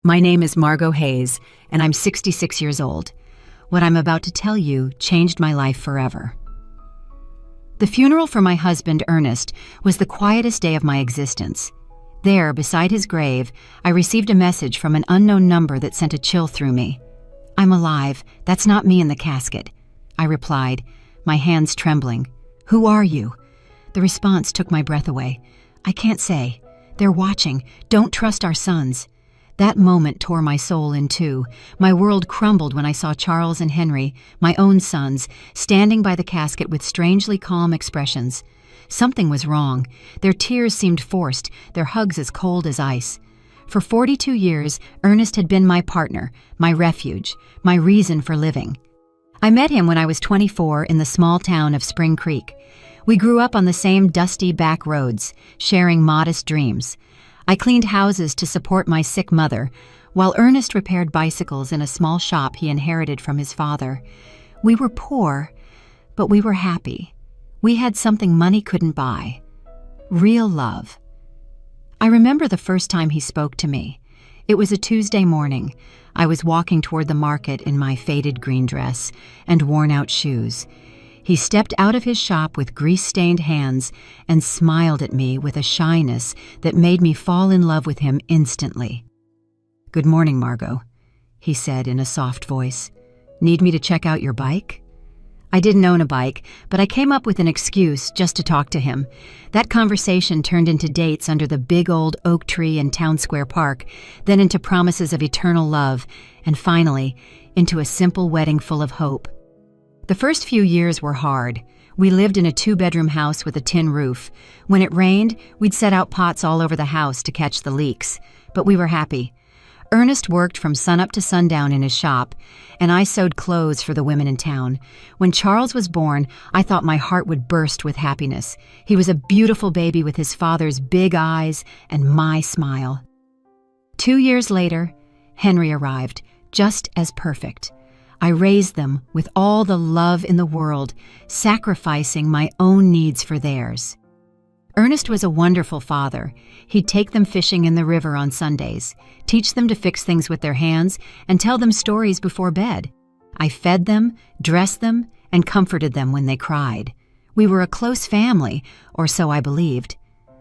My name is Margot Hayes, and I'm 66 years old. What I'm about to tell you changed my life forever. The funeral for my husband, Ernest, was the quietest day of my existence. There, beside his grave, I received a message from an unknown number that sent a chill through me. "I'm alive. That's not me in the casket," I replied, my hands trembling. "Who are you?" The response took my breath away. "I can't say. They're watching. Don't trust our sons." That moment tore my soul in two. My world crumbled when I saw Charles and Henry, my own sons, standing by the casket with strangely calm expressions. Something was wrong. Their tears seemed forced, their hugs as cold as ice. For 42 years, Ernest had been my partner, my refuge, my reason for living. I met him when I was 24 in the small town of Spring Creek. We grew up on the same dusty back roads, sharing modest dreams. I cleaned houses to support my sick mother, while Ernest repaired bicycles in a small shop he inherited from his father. We were poor, but we were happy. We had something money couldn't buy: real love. I remember the first time he spoke to me. It was a Tuesday morning. I was walking toward the market in my faded green dress and worn-out shoes. He stepped out of his shop with grease-stained hands and smiled at me with a shyness that made me fall in love with him instantly. "Good morning, Margot," he said in a soft voice. "Need me to check out your bike?" I didn't own a bike, but I came up with an excuse just to talk to him. That conversation turned into dates under the big old oak tree in Town Square Park, then into promises of eternal love, and finally, into a simple wedding full of hope. The first few years were hard. We lived in a 2-bedroom house with a tin roof. When it rained, we'd set out pots all over the house to catch the leaks. But we were happy. Ernest worked from sunup to sundown in his shop, and I sewed clothes for the women in town. When Charles was born, I thought my heart would burst with happiness. He was a beautiful baby with his father's big eyes and my smile. 2 years later, Henry arrived, just as perfect. I raised them with all the love in the world, sacrificing my own needs for theirs. Ernest was a wonderful father. He'd take them fishing in the river on Sundays, teach them to fix things with their hands, and tell them stories before bed. I fed them, dressed them, and comforted them when they cried. We were a close family, or so I believed.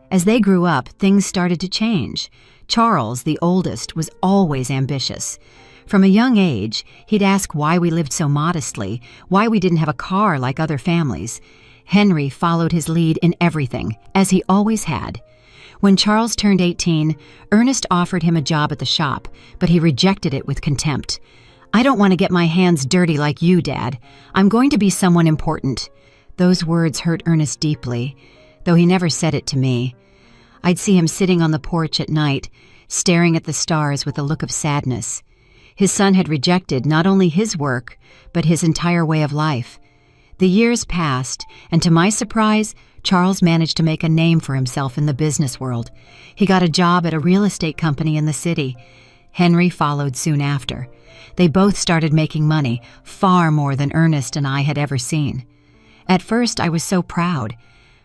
As they grew up, things started to change. Charles, the oldest, was always ambitious. From a young age, he'd ask why we lived so modestly, why we didn't have a car like other families. Henry followed his lead in everything, as he always had. When Charles turned 18, Ernest offered him a job at the shop, but he rejected it with contempt. "I don't want to get my hands dirty like you, Dad. I'm going to be someone important." Those words hurt Ernest deeply, though he never said it to me. I'd see him sitting on the porch at night, staring at the stars with a look of sadness. His son had rejected not only his work, but his entire way of life. The years passed, and to my surprise, Charles managed to make a name for himself in the business world. He got a job at a real estate company in the city. Henry followed soon after. They both started making money, far more than Ernest and I had ever seen. At first, I was so proud.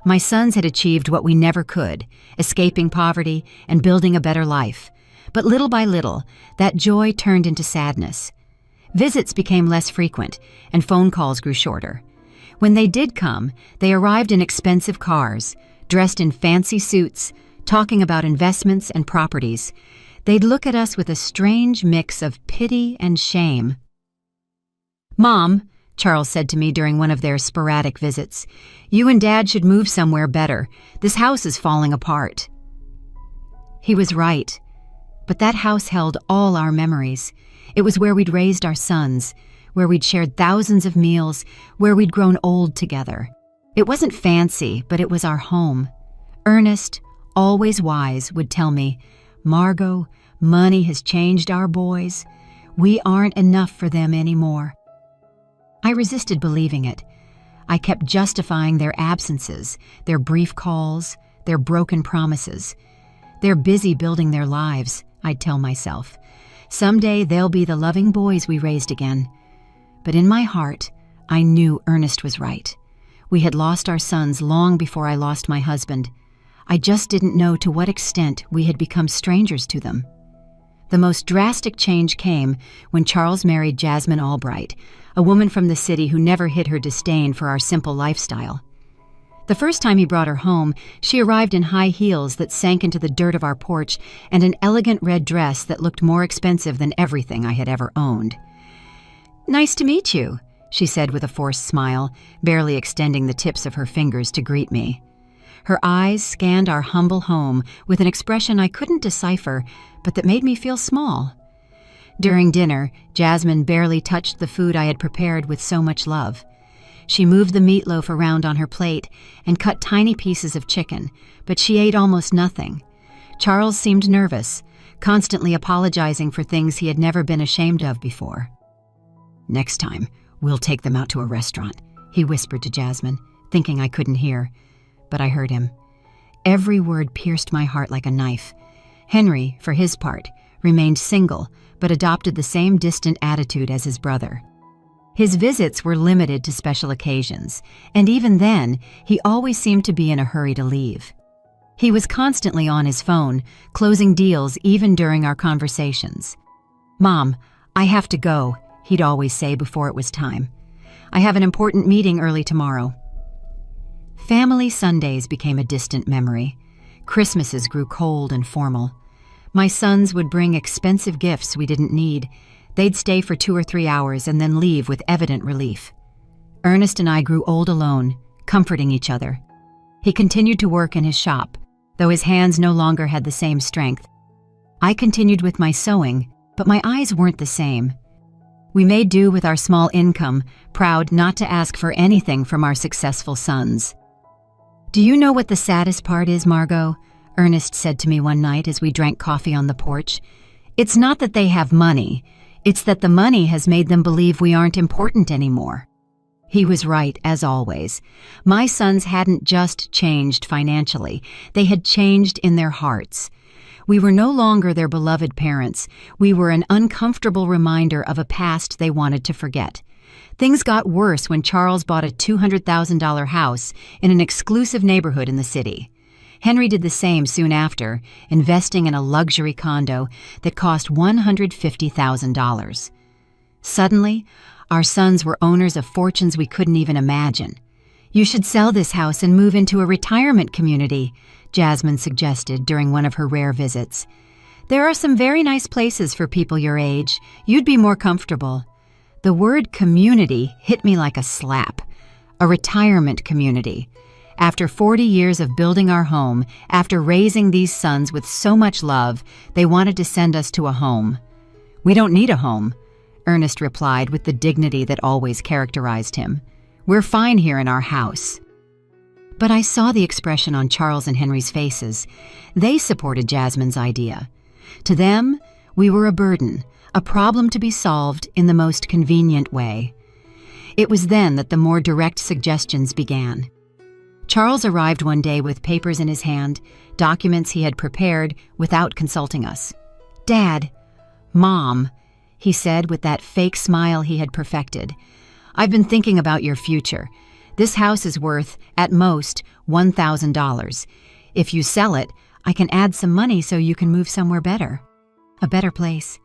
My sons had achieved what we never could, escaping poverty and building a better life. But little by little, that joy turned into sadness. Visits became less frequent, and phone calls grew shorter. When they did come, they arrived in expensive cars, dressed in fancy suits, talking about investments and properties. They'd look at us with a strange mix of pity and shame. "Mom," Charles said to me during one of their sporadic visits, "you and Dad should move somewhere better. This house is falling apart." He was right. But that house held all our memories. It was where we'd raised our sons, where we'd shared thousands of meals, where we'd grown old together. It wasn't fancy, but it was our home. Ernest, always wise, would tell me, "Margot, money has changed our boys. We aren't enough for them anymore." I resisted believing it. I kept justifying their absences, their brief calls, their broken promises. "They're busy building their lives," I'd tell myself. "Someday they'll be the loving boys we raised again." But in my heart, I knew Ernest was right. We had lost our sons long before I lost my husband. I just didn't know to what extent we had become strangers to them. The most drastic change came when Charles married Jasmine Albright, a woman from the city who never hid her disdain for our simple lifestyle. The first time he brought her home, she arrived in high heels that sank into the dirt of our porch and an elegant red dress that looked more expensive than everything I had ever owned. "Nice to meet you," she said with a forced smile, barely extending the tips of her fingers to greet me. Her eyes scanned our humble home with an expression I couldn't decipher, but that made me feel small. During dinner, Jasmine barely touched the food I had prepared with so much love. She moved the meatloaf around on her plate and cut tiny pieces of chicken, but she ate almost nothing. Charles seemed nervous, constantly apologizing for things he had never been ashamed of before. "Next time, we'll take them out to a restaurant," he whispered to Jasmine, thinking I couldn't hear. But I heard him. Every word pierced my heart like a knife. Henry, for his part, remained single, but adopted the same distant attitude as his brother. His visits were limited to special occasions, and even then, he always seemed to be in a hurry to leave. He was constantly on his phone, closing deals even during our conversations. "Mom, I have to go," he'd always say before it was time. "I have an important meeting early tomorrow." Family Sundays became a distant memory. Christmases grew cold and formal. My sons would bring expensive gifts we didn't need. They'd stay for 2 or 3 hours and then leave with evident relief. Ernest and I grew old alone, comforting each other. He continued to work in his shop, though his hands no longer had the same strength. I continued with my sewing, but my eyes weren't the same. We made do with our small income, proud not to ask for anything from our successful sons. "Do you know what the saddest part is, Margot?" Ernest said to me one night as we drank coffee on the porch. "It's not that they have money. It's that the money has made them believe we aren't important anymore." He was right, as always. My sons hadn't just changed financially. They had changed in their hearts. We were no longer their beloved parents. We were an uncomfortable reminder of a past they wanted to forget. Things got worse when Charles bought a $200,000 house in an exclusive neighborhood in the city. Henry did the same soon after, investing in a luxury condo that cost $150,000. Suddenly, our sons were owners of fortunes we couldn't even imagine. "You should sell this house and move into a retirement community," Jasmine suggested during one of her rare visits. "There are some very nice places for people your age. You'd be more comfortable." The word community hit me like a slap. A retirement community. After 40 years of building our home, after raising these sons with so much love, they wanted to send us to a home. "We don't need a home," Ernest replied with the dignity that always characterized him. "We're fine here in our house." But I saw the expression on Charles and Henry's faces. They supported Jasmine's idea. To them, we were a burden, a problem to be solved in the most convenient way. It was then that the more direct suggestions began. Charles arrived one day with papers in his hand, documents he had prepared without consulting us. "Dad, Mom," he said with that fake smile he had perfected, "I've been thinking about your future. This house is worth, at most, $1,000. If you sell it, I can add some money so you can move somewhere better. A better place."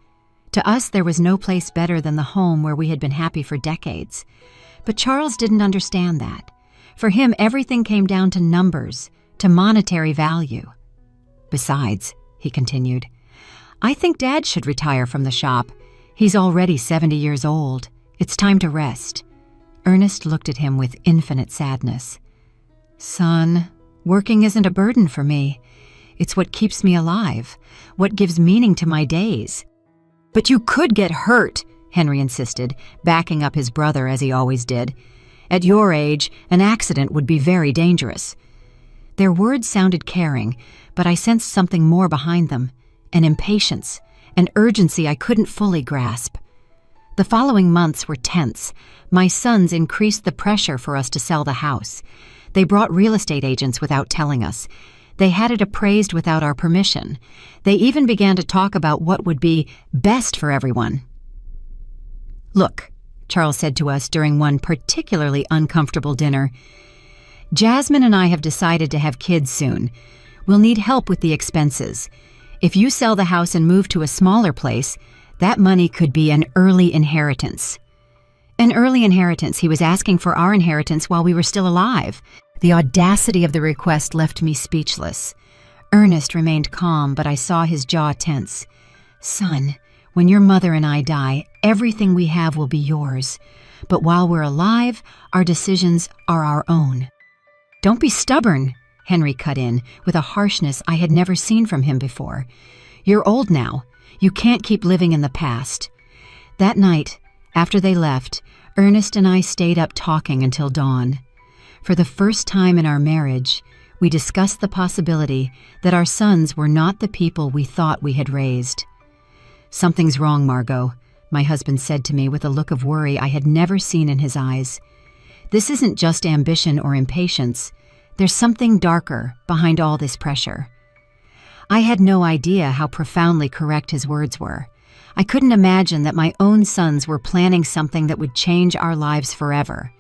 To us, there was no place better than the home where we had been happy for decades. But Charles didn't understand that. For him, everything came down to numbers, to monetary value. "Besides," he continued, "I think Dad should retire from the shop. He's already 70 years old. It's time to rest." Ernest looked at him with infinite sadness. "Son, working isn't a burden for me. It's what keeps me alive, what gives meaning to my days." "But you could get hurt," Henry insisted, backing up his brother as he always did. "At your age, an accident would be very dangerous." Their words sounded caring, but I sensed something more behind them, an impatience, an urgency I couldn't fully grasp. The following months were tense. My sons increased the pressure for us to sell the house. They brought real estate agents without telling us. They had it appraised without our permission. They even began to talk about what would be best for everyone. "Look," Charles said to us during one particularly uncomfortable dinner, "Jasmine and I have decided to have kids soon. We'll need help with the expenses. If you sell the house and move to a smaller place, that money could be an early inheritance. An early inheritance. He was asking for our inheritance while we were still alive. The audacity of the request left me speechless. Ernest remained calm, but I saw his jaw tense. Son, when your mother and I die, everything we have will be yours. But while we're alive, our decisions are our own. Don't be stubborn, Henry cut in, with a harshness I had never seen from him before. You're old now. You can't keep living in the past. That night, after they left, Ernest and I stayed up talking until dawn. For the first time in our marriage, we discussed the possibility that our sons were not the people we thought we had raised. Something's wrong, Margot, my husband said to me with a look of worry I had never seen in his eyes. This isn't just ambition or impatience. There's something darker behind all this pressure. I had no idea how profoundly correct his words were. I couldn't imagine that my own sons were planning something that would change our lives forever.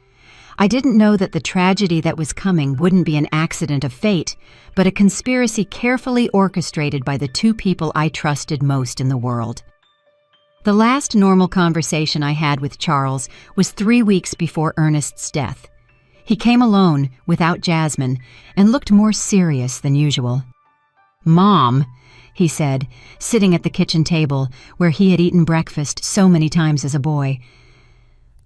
I didn't know that the tragedy that was coming wouldn't be an accident of fate, but a conspiracy carefully orchestrated by the two people I trusted most in the world. The last normal conversation I had with Charles was 3 weeks before Ernest's death. He came alone, without Jasmine, and looked more serious than usual. "Mom," he said, sitting at the kitchen table where he had eaten breakfast so many times as a boy,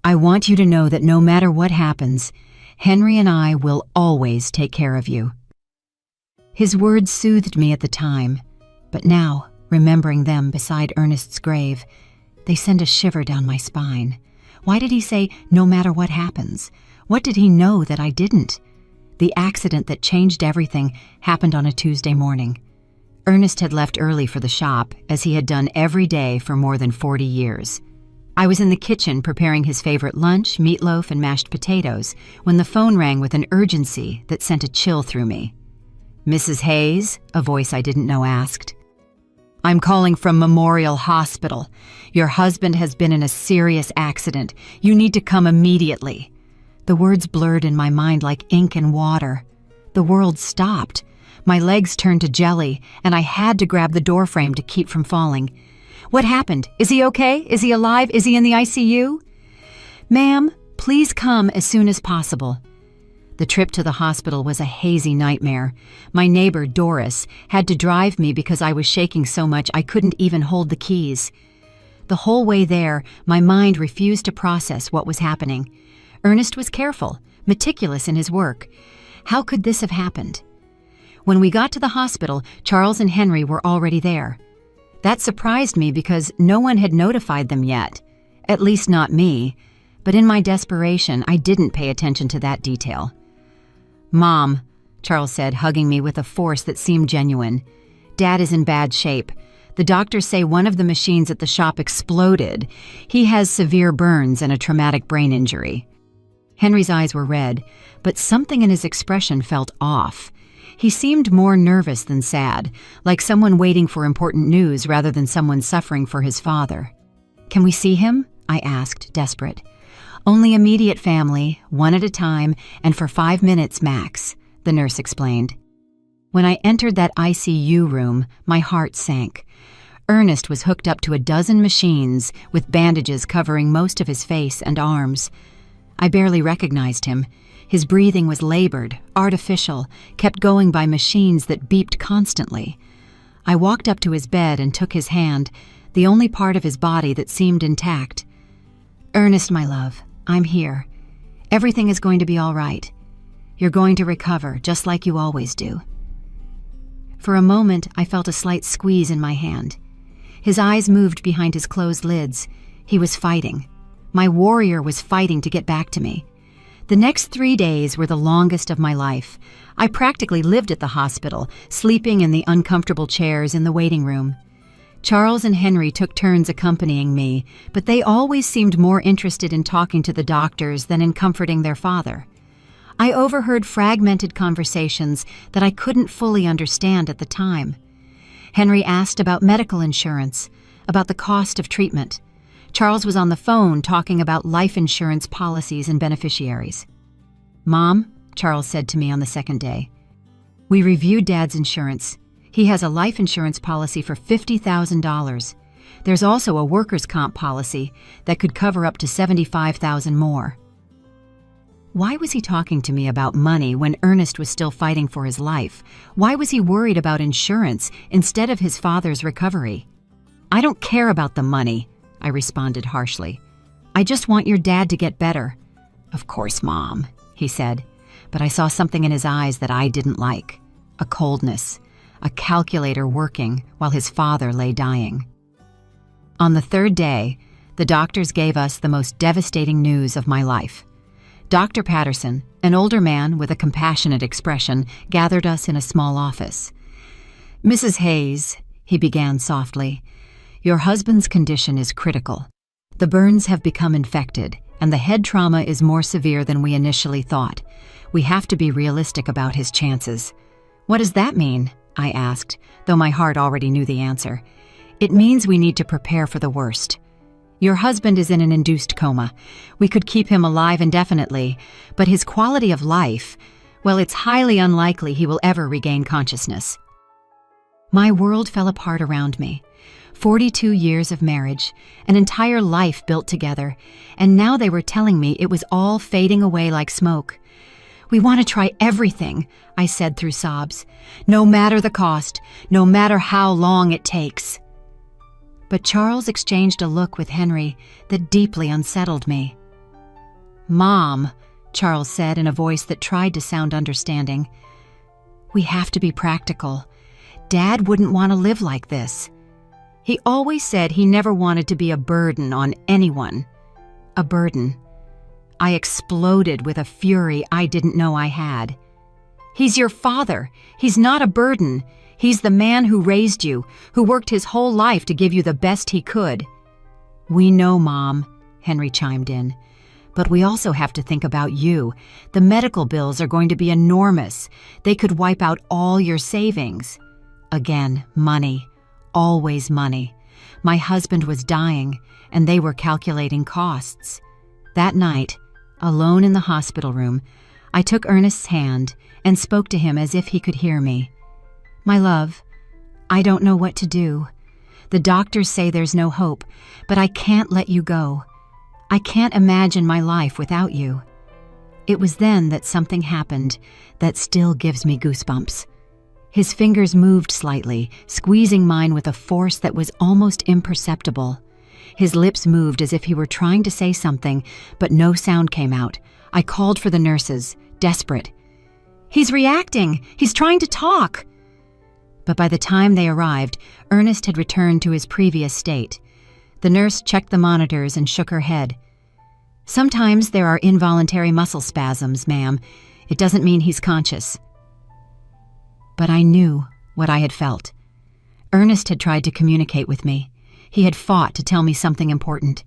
"I want you to know that no matter what happens, Henry and I will always take care of you." His words soothed me at the time, but now, remembering them beside Ernest's grave, they send a shiver down my spine. Why did he say, "no matter what happens"? What did he know that I didn't? The accident that changed everything happened on a Tuesday morning. Ernest had left early for the shop, as he had done every day for more than 40 years. I was in the kitchen preparing his favorite lunch, meatloaf and mashed potatoes, when the phone rang with an urgency that sent a chill through me. "Mrs. Hayes?" a voice I didn't know asked. "I'm calling from Memorial Hospital. Your husband has been in a serious accident. You need to come immediately." The words blurred in my mind like ink and water. The world stopped. My legs turned to jelly, and I had to grab the doorframe to keep from falling. "What happened? Is he okay? Is he alive? Is he in the ICU?" "Ma'am, please come as soon as possible." The trip to the hospital was a hazy nightmare. My neighbor, Doris, had to drive me because I was shaking so much I couldn't even hold the keys. The whole way there, my mind refused to process what was happening. Ernest was careful, meticulous in his work. How could this have happened? When we got to the hospital, Charles and Henry were already there. That surprised me because no one had notified them yet. At least not me. But in my desperation, I didn't pay attention to that detail. "Mom," Charles said, hugging me with a force that seemed genuine. "Dad is in bad shape. The doctors say one of the machines at the shop exploded. He has severe burns and a traumatic brain injury." Henry's eyes were red, but something in his expression felt off. He seemed more nervous than sad, like someone waiting for important news rather than someone suffering for his father. "Can we see him?" I asked, desperate. "Only immediate family, one at a time, and for 5 minutes max," the nurse explained. When I entered that ICU room, my heart sank. Ernest was hooked up to a dozen machines with bandages covering most of his face and arms. I barely recognized him. His breathing was labored, artificial, kept going by machines that beeped constantly. I walked up to his bed and took his hand, the only part of his body that seemed intact. "Ernest, my love, I'm here. Everything is going to be all right. You're going to recover, just like you always do." For a moment, I felt a slight squeeze in my hand. His eyes moved behind his closed lids. He was fighting. My warrior was fighting to get back to me. The next 3 days were the longest of my life. I practically lived at the hospital, sleeping in the uncomfortable chairs in the waiting room. Charles and Henry took turns accompanying me, but they always seemed more interested in talking to the doctors than in comforting their father. I overheard fragmented conversations that I couldn't fully understand at the time. Henry asked about medical insurance, about the cost of treatment. Charles was on the phone talking about life insurance policies and beneficiaries. "Mom," Charles said to me on the second day, "we reviewed Dad's insurance. He has a life insurance policy for $50,000. There's also a workers' comp policy that could cover up to $75,000 more. Why was he talking to me about money when Ernest was still fighting for his life? Why was he worried about insurance instead of his father's recovery? I don't care about the money, I responded harshly. I just want your dad to get better. Of course, Mom, he said, but I saw something in his eyes that I didn't like. A coldness, a calculator working while his father lay dying. On the third day, the doctors gave us the most devastating news of my life. Dr. Patterson, an older man with a compassionate expression, gathered us in a small office. Mrs. Hayes, he began softly, your husband's condition is critical. The burns have become infected, and the head trauma is more severe than we initially thought. We have to be realistic about his chances. What does that mean? I asked, though my heart already knew the answer. It means we need to prepare for the worst. Your husband is in an induced coma. We could keep him alive indefinitely, but his quality of life, well, it's highly unlikely he will ever regain consciousness. My world fell apart around me. 42 years of marriage, an entire life built together, and now they were telling me it was all fading away like smoke. We want to try everything, I said through sobs, no matter the cost, no matter how long it takes. But Charles exchanged a look with Henry that deeply unsettled me. Mom, Charles said in a voice that tried to sound understanding, we have to be practical. Dad wouldn't want to live like this. He always said he never wanted to be a burden on anyone. A burden. I exploded with a fury I didn't know I had. He's your father. He's not a burden. He's the man who raised you, who worked his whole life to give you the best he could. We know, Mom, Henry chimed in. But we also have to think about you. The medical bills are going to be enormous. They could wipe out all your savings. Again, money. Always money. My husband was dying, and they were calculating costs. That night, alone in the hospital room, I took Ernest's hand and spoke to him as if he could hear me. My love, I don't know what to do. The doctors say there's no hope, but I can't let you go. I can't imagine my life without you. It was then that something happened that still gives me goosebumps. His fingers moved slightly, squeezing mine with a force that was almost imperceptible. His lips moved as if he were trying to say something, but no sound came out. I called for the nurses, desperate. He's reacting! He's trying to talk! But by the time they arrived, Ernest had returned to his previous state. The nurse checked the monitors and shook her head. Sometimes there are involuntary muscle spasms, ma'am. It doesn't mean he's conscious. But I knew what I had felt. Ernest had tried to communicate with me. He had fought to tell me something important.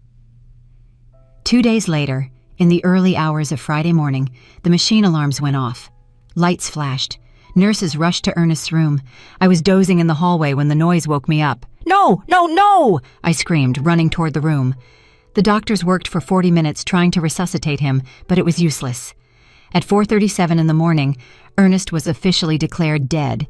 2 days later, in the early hours of Friday morning, the machine alarms went off. Lights flashed. Nurses rushed to Ernest's room. I was dozing in the hallway when the noise woke me up. No, no, no! I screamed, running toward the room. The doctors worked for 40 minutes trying to resuscitate him, but it was useless. At 4:37 in the morning, Ernest was officially declared dead.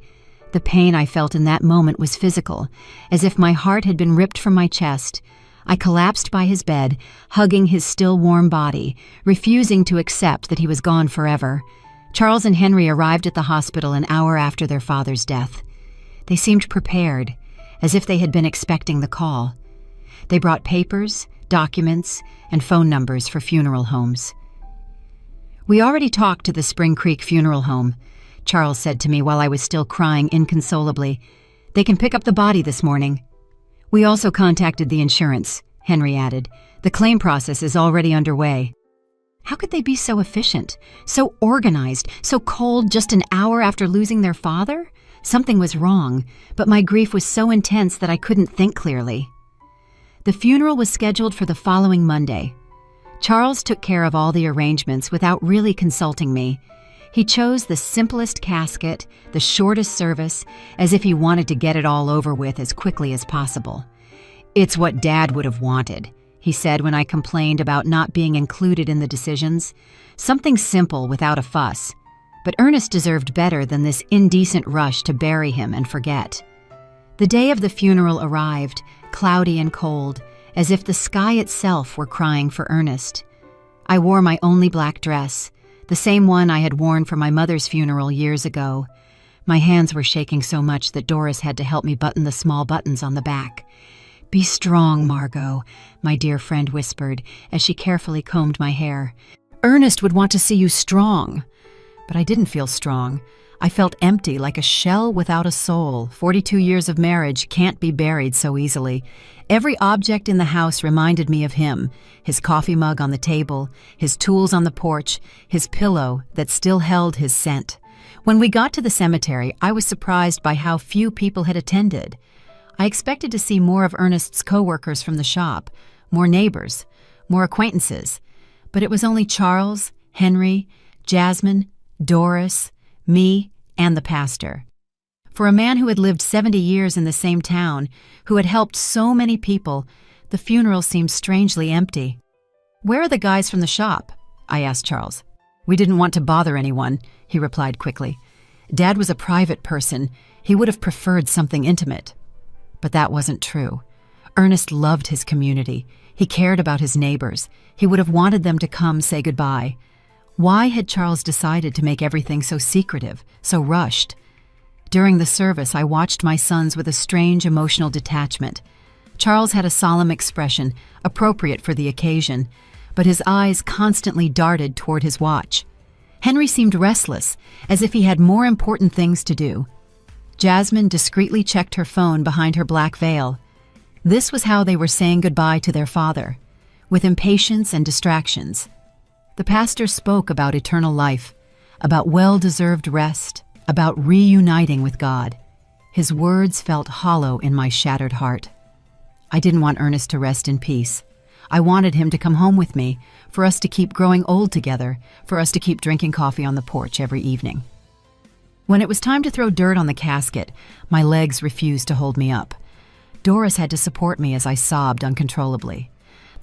The pain I felt in that moment was physical, as if my heart had been ripped from my chest. I collapsed by his bed, hugging his still warm body, refusing to accept that he was gone forever. Charles and Henry arrived at the hospital an hour after their father's death. They seemed prepared, as if they had been expecting the call. They brought papers, documents, and phone numbers for funeral homes. We already talked to the Spring Creek Funeral Home, Charles said to me while I was still crying inconsolably. They can pick up the body this morning. We also contacted the insurance, Henry added. The claim process is already underway. How could they be so efficient, so organized, so cold just an hour after losing their father? Something was wrong, but my grief was so intense that I couldn't think clearly. The funeral was scheduled for the following Monday. Charles took care of all the arrangements without really consulting me. He chose the simplest casket, the shortest service, as if he wanted to get it all over with as quickly as possible. It's what Dad would have wanted, he said when I complained about not being included in the decisions. Something simple without a fuss. But Ernest deserved better than this indecent rush to bury him and forget. The day of the funeral arrived, cloudy and cold, as if the sky itself were crying for Ernest. I wore my only black dress, the same one I had worn for my mother's funeral years ago. My hands were shaking so much that Doris had to help me button the small buttons on the back. "Be strong, Margot," my dear friend whispered as she carefully combed my hair. "Ernest would want to see you strong." But I didn't feel strong. I felt empty, like a shell without a soul. 42 years of marriage can't be buried so easily. Every object in the house reminded me of him: his coffee mug on the table, his tools on the porch, his pillow that still held his scent. When we got to the cemetery, I was surprised by how few people had attended. I expected to see more of Ernest's co-workers from the shop, more neighbors, more acquaintances. But it was only Charles, Henry, Jasmine, Doris, me, and the pastor. For a man who had lived 70 years in the same town, who had helped so many people, the funeral seemed strangely empty. "Where are the guys from the shop?" I asked Charles. "We didn't want to bother anyone," he replied quickly. "Dad was a private person. He would have preferred something intimate." But that wasn't true. Ernest loved his community. He cared about his neighbors. He would have wanted them to come say goodbye. Why had Charles decided to make everything so secretive, so rushed? During the service, I watched my sons with a strange emotional detachment. Charles had a solemn expression, appropriate for the occasion, but his eyes constantly darted toward his watch. Henry seemed restless, as if he had more important things to do. Jasmine discreetly checked her phone behind her black veil. This was how they were saying goodbye to their father, with impatience and distractions. The pastor spoke about eternal life, about well-deserved rest, about reuniting with God. His words felt hollow in my shattered heart. I didn't want Ernest to rest in peace. I wanted him to come home with me, for us to keep growing old together, for us to keep drinking coffee on the porch every evening. When it was time to throw dirt on the casket, my legs refused to hold me up. Doris had to support me as I sobbed uncontrollably.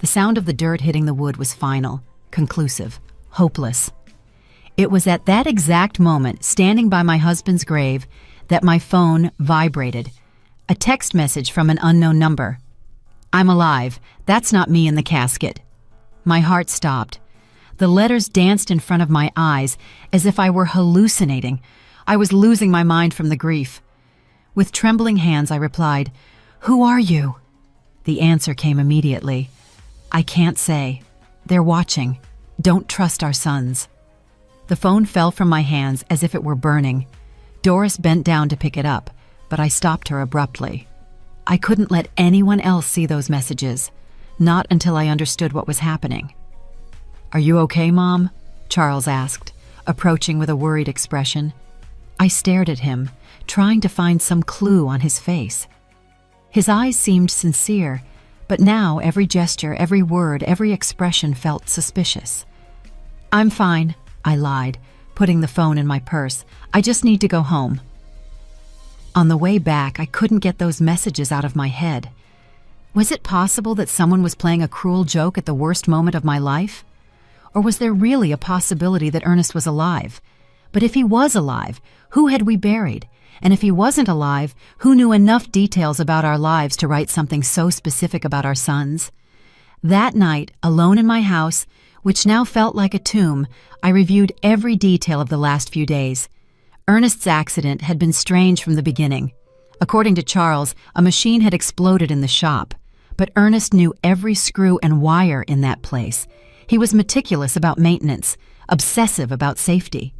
The sound of the dirt hitting the wood was final, conclusive, hopeless. It was at that exact moment, standing by my husband's grave, that my phone vibrated. A text message from an unknown number. "I'm alive. That's not me in the casket." My heart stopped. The letters danced in front of my eyes as if I were hallucinating. I was losing my mind from the grief. With trembling hands, I replied, "Who are you?" The answer came immediately. "I can't say. They're watching. Don't trust our sons." The phone fell from my hands as if it were burning. Doris bent down to pick it up, but I stopped her abruptly. I couldn't let anyone else see those messages, not until I understood what was happening. "Are you okay, Mom?" Charles asked, approaching with a worried expression. I stared at him, trying to find some clue on his face. His eyes seemed sincere, but now every gesture, every word, every expression felt suspicious. "I'm fine," I lied, putting the phone in my purse. "I just need to go home." On the way back, I couldn't get those messages out of my head. Was it possible that someone was playing a cruel joke at the worst moment of my life? Or was there really a possibility that Ernest was alive? But if he was alive, who had we buried? And if he wasn't alive, who knew enough details about our lives to write something so specific about our sons? That night, alone in my house, which now felt like a tomb, I reviewed every detail of the last few days. Ernest's accident had been strange from the beginning. According to Charles, a machine had exploded in the shop, but Ernest knew every screw and wire in that place. He was meticulous about maintenance, obsessive about safety.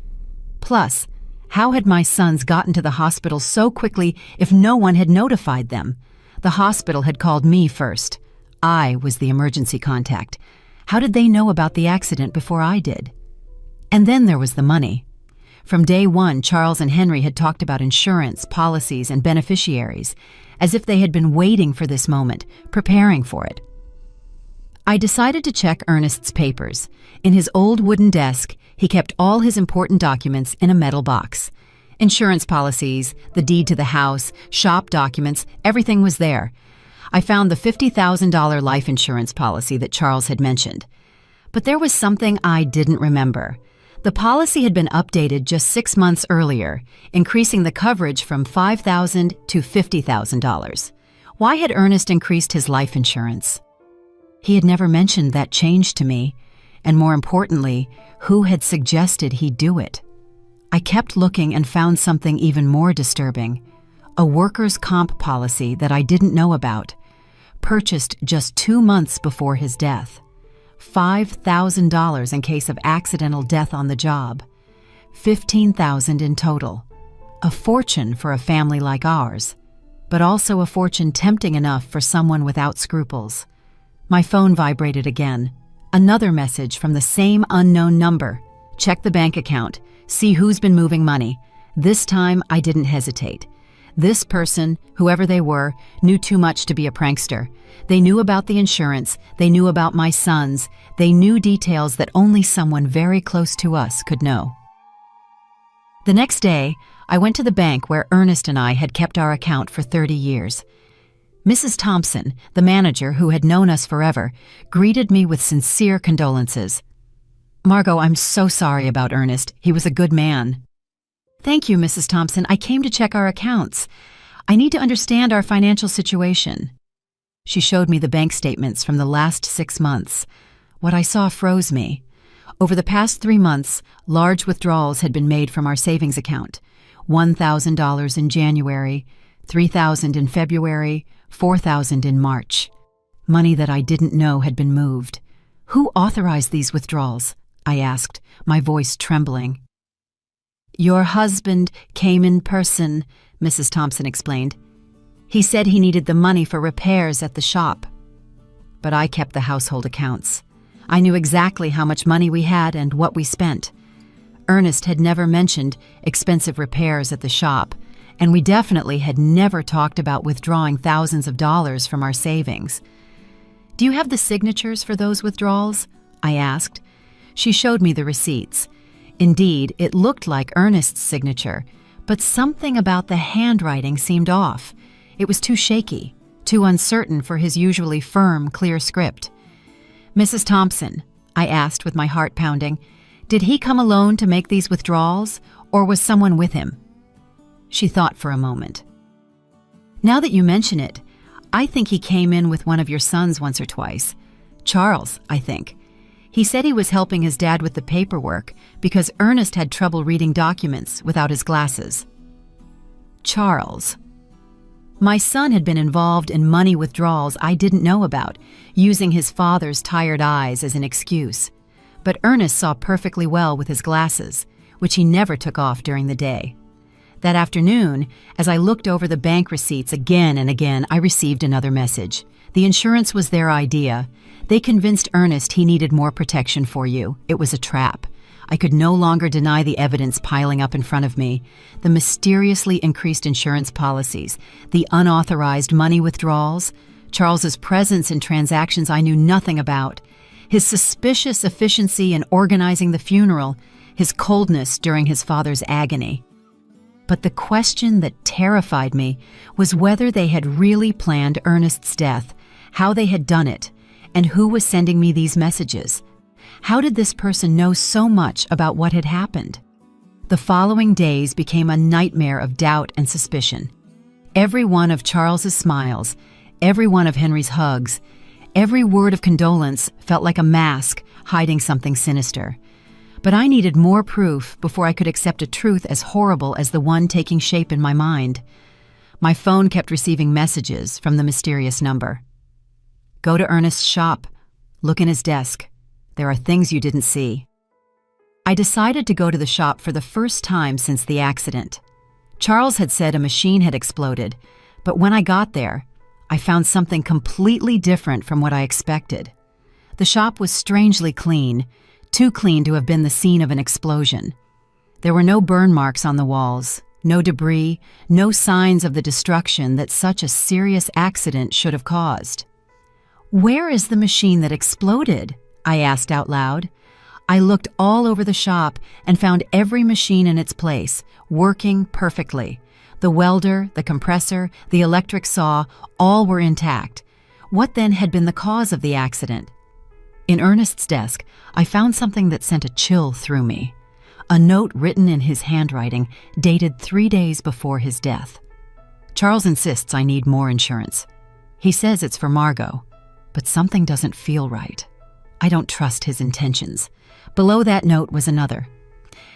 Plus, how had my sons gotten to the hospital so quickly if no one had notified them? The hospital had called me first. I was the emergency contact. How did they know about the accident before I did? And then there was the money. From day one, Charles and Henry had talked about insurance, policies, and beneficiaries, as if they had been waiting for this moment, preparing for it. I decided to check Ernest's papers. In his old wooden desk, he kept all his important documents in a metal box. Insurance policies, the deed to the house, shop documents, everything was there. I found the $50,000 life insurance policy that Charles had mentioned. But there was something I didn't remember. The policy had been updated just 6 months earlier, increasing the coverage from $5,000 to $50,000. Why had Ernest increased his life insurance? He had never mentioned that change to me, and more importantly, who had suggested he do it? I kept looking and found something even more disturbing. A workers' comp policy that I didn't know about, purchased just 2 months before his death. $5,000 in case of accidental death on the job. $15,000 in total. A fortune for a family like ours, but also a fortune tempting enough for someone without scruples. My phone vibrated again. Another message from the same unknown number. Check the bank account. See who's been moving money. This time, I didn't hesitate. This person, whoever they were, knew too much to be a prankster. They knew about the insurance. They knew about my sons. They knew details that only someone very close to us could know. The next day, I went to the bank where Ernest and I had kept our account for 30 years. Mrs. Thompson, the manager who had known us forever, greeted me with sincere condolences. "Margot, I'm so sorry about Ernest. He was a good man." "Thank you, Mrs. Thompson. I came to check our accounts. I need to understand our financial situation." She showed me the bank statements from the last 6 months. What I saw froze me. Over the past 3 months, large withdrawals had been made from our savings account. $1,000 in January, $3,000 in February, $4,000 in March. Money that I didn't know had been moved. "Who authorized these withdrawals?" I asked, my voice trembling. "Your husband came in person," Mrs. Thompson explained. "He said he needed the money for repairs at the shop." But I kept the household accounts. I knew exactly how much money we had and what we spent. Ernest had never mentioned expensive repairs at the shop, and we definitely had never talked about withdrawing thousands of dollars from our savings. "Do you have the signatures for those withdrawals?" I asked. She showed me the receipts. Indeed, it looked like Ernest's signature, but something about the handwriting seemed off. It was too shaky, too uncertain for his usually firm, clear script. "Mrs. Thompson," I asked with my heart pounding, "did he come alone to make these withdrawals, or was someone with him?" She thought for a moment. "Now that you mention it, I think he came in with one of your sons once or twice. Charles, I think. He said he was helping his dad with the paperwork because Ernest had trouble reading documents without his glasses." Charles. My son had been involved in money withdrawals I didn't know about, using his father's tired eyes as an excuse. But Ernest saw perfectly well with his glasses, which he never took off during the day. That afternoon, as I looked over the bank receipts again and again, I received another message. The insurance was their idea. They convinced Ernest he needed more protection for you. It was a trap. I could no longer deny the evidence piling up in front of me. The mysteriously increased insurance policies, the unauthorized money withdrawals, Charles's presence in transactions I knew nothing about, his suspicious efficiency in organizing the funeral, his coldness during his father's agony. But the question that terrified me was whether they had really planned Ernest's death, how they had done it, and who was sending me these messages. How did this person know so much about what had happened? The following days became a nightmare of doubt and suspicion. Every one of Charles's smiles, every one of Henry's hugs, every word of condolence felt like a mask hiding something sinister. But I needed more proof before I could accept a truth as horrible as the one taking shape in my mind. My phone kept receiving messages from the mysterious number. "Go to Ernest's shop. Look in his desk. There are things you didn't see." I decided to go to the shop for the first time since the accident. Charles had said a machine had exploded, but when I got there, I found something completely different from what I expected. The shop was strangely clean, too clean to have been the scene of an explosion. There were no burn marks on the walls, no debris, no signs of the destruction that such a serious accident should have caused. "Where is the machine that exploded?" I asked out loud. I looked all over the shop and found every machine in its place, working perfectly. The welder, the compressor, the electric saw, all were intact. What then had been the cause of the accident? In Ernest's desk, I found something that sent a chill through me. A note written in his handwriting, dated 3 days before his death. Charles insists I need more insurance. He says it's for Margot, but something doesn't feel right. I don't trust his intentions. Below that note was another.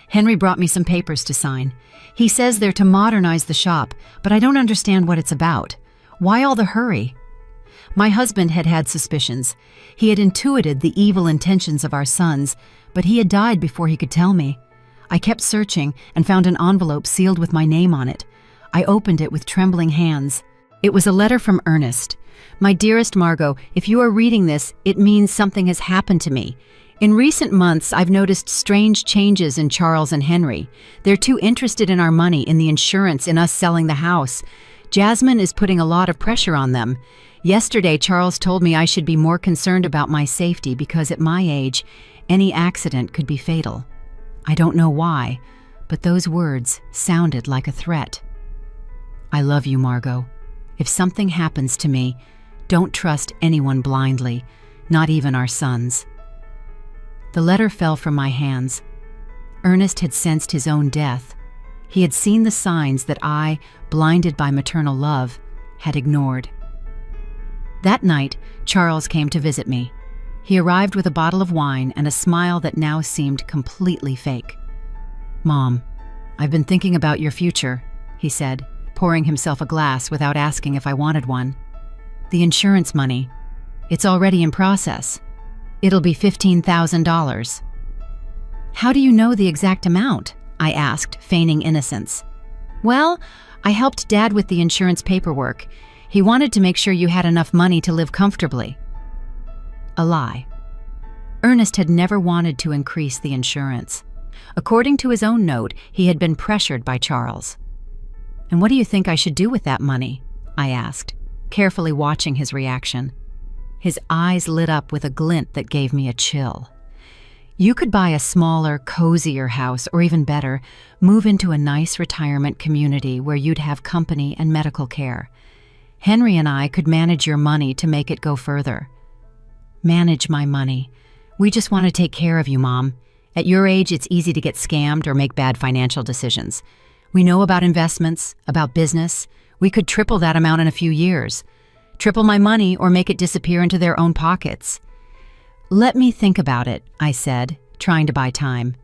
Henry brought me some papers to sign. He says they're to modernize the shop, but I don't understand what it's about. Why all the hurry? My husband had had suspicions. He had intuited the evil intentions of our sons, but he had died before he could tell me. I kept searching and found an envelope sealed with my name on it. I opened it with trembling hands. It was a letter from Ernest. My dearest Margot, if you are reading this, it means something has happened to me. In recent months, I've noticed strange changes in Charles and Henry. They're too interested in our money, in the insurance, in us selling the house. Jasmine is putting a lot of pressure on them. Yesterday, Charles told me I should be more concerned about my safety because at my age, any accident could be fatal. I don't know why, but those words sounded like a threat. I love you, Margot. If something happens to me, don't trust anyone blindly, not even our sons. The letter fell from my hands. Ernest had sensed his own death. He had seen the signs that I, blinded by maternal love, had ignored. That night, Charles came to visit me. He arrived with a bottle of wine and a smile that now seemed completely fake. "Mom, I've been thinking about your future," he said, pouring himself a glass without asking if I wanted one. "The insurance money. It's already in process. It'll be $15,000. "How do you know the exact amount?" I asked, feigning innocence. "Well, I helped Dad with the insurance paperwork. He wanted to make sure you had enough money to live comfortably." A lie. Ernest had never wanted to increase the insurance. According to his own note, he had been pressured by Charles. "And what do you think I should do with that money?" I asked, carefully watching his reaction. His eyes lit up with a glint that gave me a chill. "You could buy a smaller, cozier house, or even better, move into a nice retirement community where you'd have company and medical care. Henry and I could manage your money to make it go further." "Manage my money. We just want to take care of you, Mom. At your age, it's easy to get scammed or make bad financial decisions. We know about investments, about business. We could triple that amount in a few years. Triple my money or make it disappear into their own pockets." "Let me think about it," I said, trying to buy time.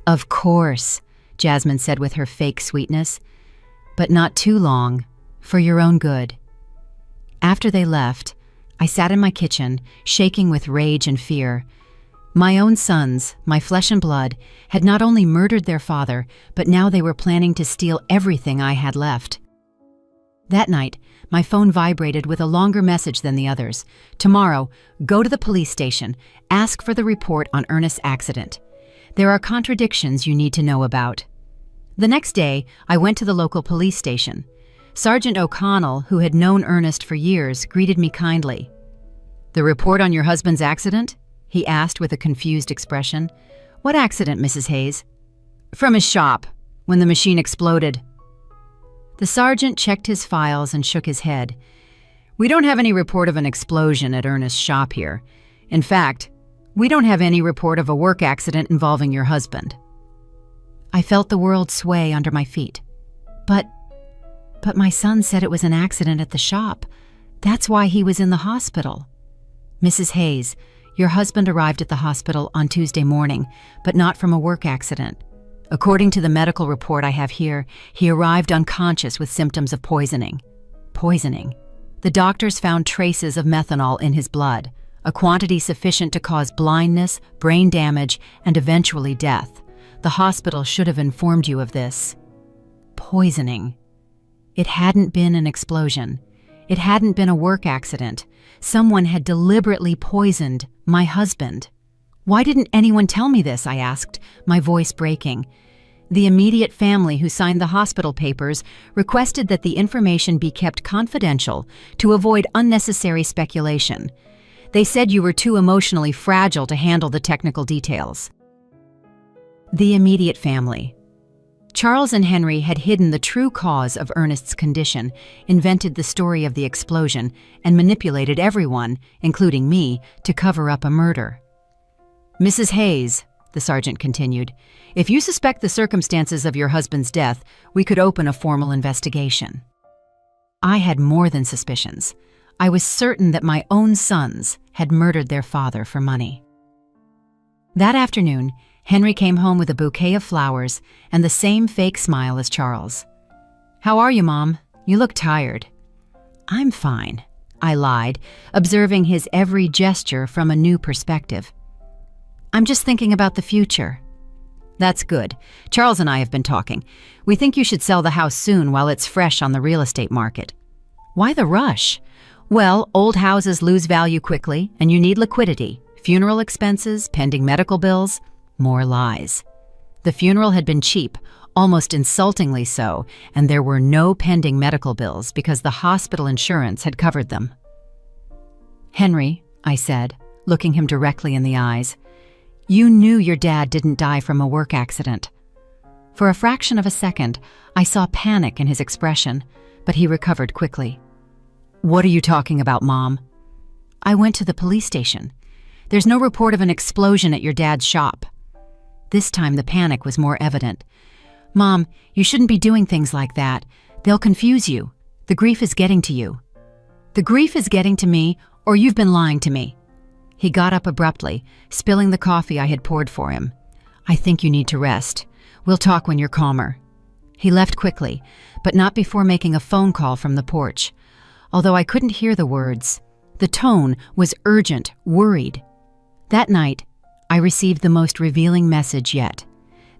"Of course," Jasmine said with her fake sweetness. "But not too long, for your own good." After they left, I sat in my kitchen, shaking with rage and fear. My own sons, my flesh and blood, had not only murdered their father, but now they were planning to steal everything I had left. That night, my phone vibrated with a longer message than the others. "Tomorrow, go to the police station. Ask for the report on Ernest's accident. There are contradictions you need to know about." The next day, I went to the local police station. Sergeant O'Connell, who had known Ernest for years, greeted me kindly. "The report on your husband's accident?" he asked with a confused expression. "What accident, Mrs. Hayes?" "From his shop, when the machine exploded." The sergeant checked his files and shook his head. "We don't have any report of an explosion at Ernest's shop here. In fact, we don't have any report of a work accident involving your husband." I felt the world sway under my feet. But my son said it was an accident at the shop. That's why he was in the hospital." "Mrs. Hayes, your husband arrived at the hospital on Tuesday morning, but not from a work accident. According to the medical report I have here, he arrived unconscious with symptoms of poisoning." Poisoning. The doctors found traces of methanol in his blood, a quantity sufficient to cause blindness, brain damage, and eventually death. The hospital should have informed you of this. Poisoning. It hadn't been an explosion. It hadn't been a work accident. Someone had deliberately poisoned my husband. "Why didn't anyone tell me this?" I asked, my voice breaking. The immediate family who signed the hospital papers requested that the information be kept confidential to avoid unnecessary speculation. They said you were too emotionally fragile to handle the technical details. The immediate family. Charles and Henry had hidden the true cause of Ernest's condition, invented the story of the explosion, and manipulated everyone, including me, to cover up a murder. "Mrs. Hayes, the sergeant continued. "If you suspect the circumstances of your husband's death, we could open a formal investigation." I had more than suspicions. I was certain that my own sons had murdered their father for money. That afternoon, Henry came home with a bouquet of flowers and the same fake smile as Charles. "How are you, Mom? You look tired." "I'm fine," I lied, observing his every gesture from a new perspective. "I'm just thinking about the future." "That's good. Charles and I have been talking. We think you should sell the house soon while it's fresh on the real estate market." "Why the rush?" "Well, old houses lose value quickly, and you need liquidity. Funeral expenses, pending medical bills." More lies. The funeral had been cheap, almost insultingly so, and there were no pending medical bills because the hospital insurance had covered them. "Henry," I said, looking him directly in the eyes, "you knew your dad didn't die from a work accident." For a fraction of a second, I saw panic in his expression, but he recovered quickly. "What are you talking about, Mom?" "I went to the police station. There's no report of an explosion at your dad's shop." This time the panic was more evident. "Mom, you shouldn't be doing things like that. They'll confuse you. The grief is getting to you." "The grief is getting to me, or you've been lying to me." He got up abruptly, spilling the coffee I had poured for him. "I think you need to rest. We'll talk when you're calmer." He left quickly, but not before making a phone call from the porch. Although I couldn't hear the words, the tone was urgent, worried. That night, I received the most revealing message yet.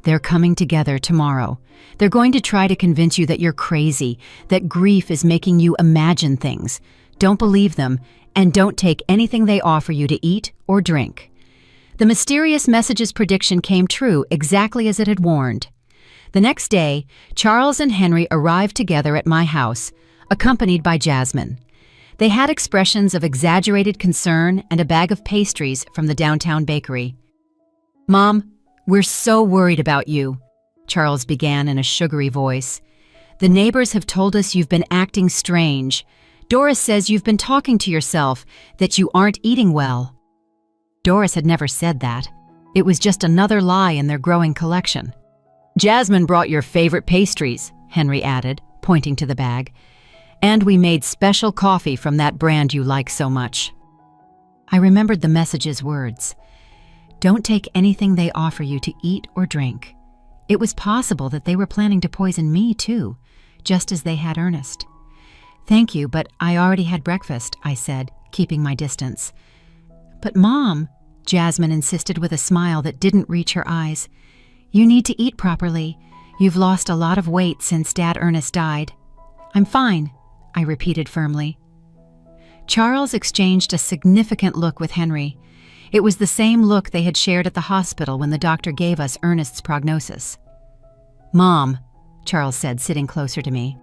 "They're coming together tomorrow. They're going to try to convince you that you're crazy, that grief is making you imagine things. Don't believe them, and don't take anything they offer you to eat or drink." The mysterious message's prediction came true exactly as it had warned. The next day, Charles and Henry arrived together at my house, accompanied by Jasmine. They had expressions of exaggerated concern and a bag of pastries from the downtown bakery. "Mom, we're so worried about you," Charles began in a sugary voice. "The neighbors have told us you've been acting strange. Doris says you've been talking to yourself, that you aren't eating well." Doris had never said that. It was just another lie in their growing collection. "Jasmine brought your favorite pastries," Henry added, pointing to the bag. "And we made special coffee from that brand you like so much." I remembered the message's words. "Don't take anything they offer you to eat or drink." It was possible that they were planning to poison me, too, just as they had Ernest. "Thank you, but I already had breakfast," I said, keeping my distance. "But Mom," Jasmine insisted with a smile that didn't reach her eyes, "you need to eat properly. You've lost a lot of weight since Dad Ernest died." "I'm fine," I repeated firmly. Charles exchanged a significant look with Henry. It was the same look they had shared at the hospital when the doctor gave us Ernest's prognosis. "Mom," Charles said, sitting closer to me,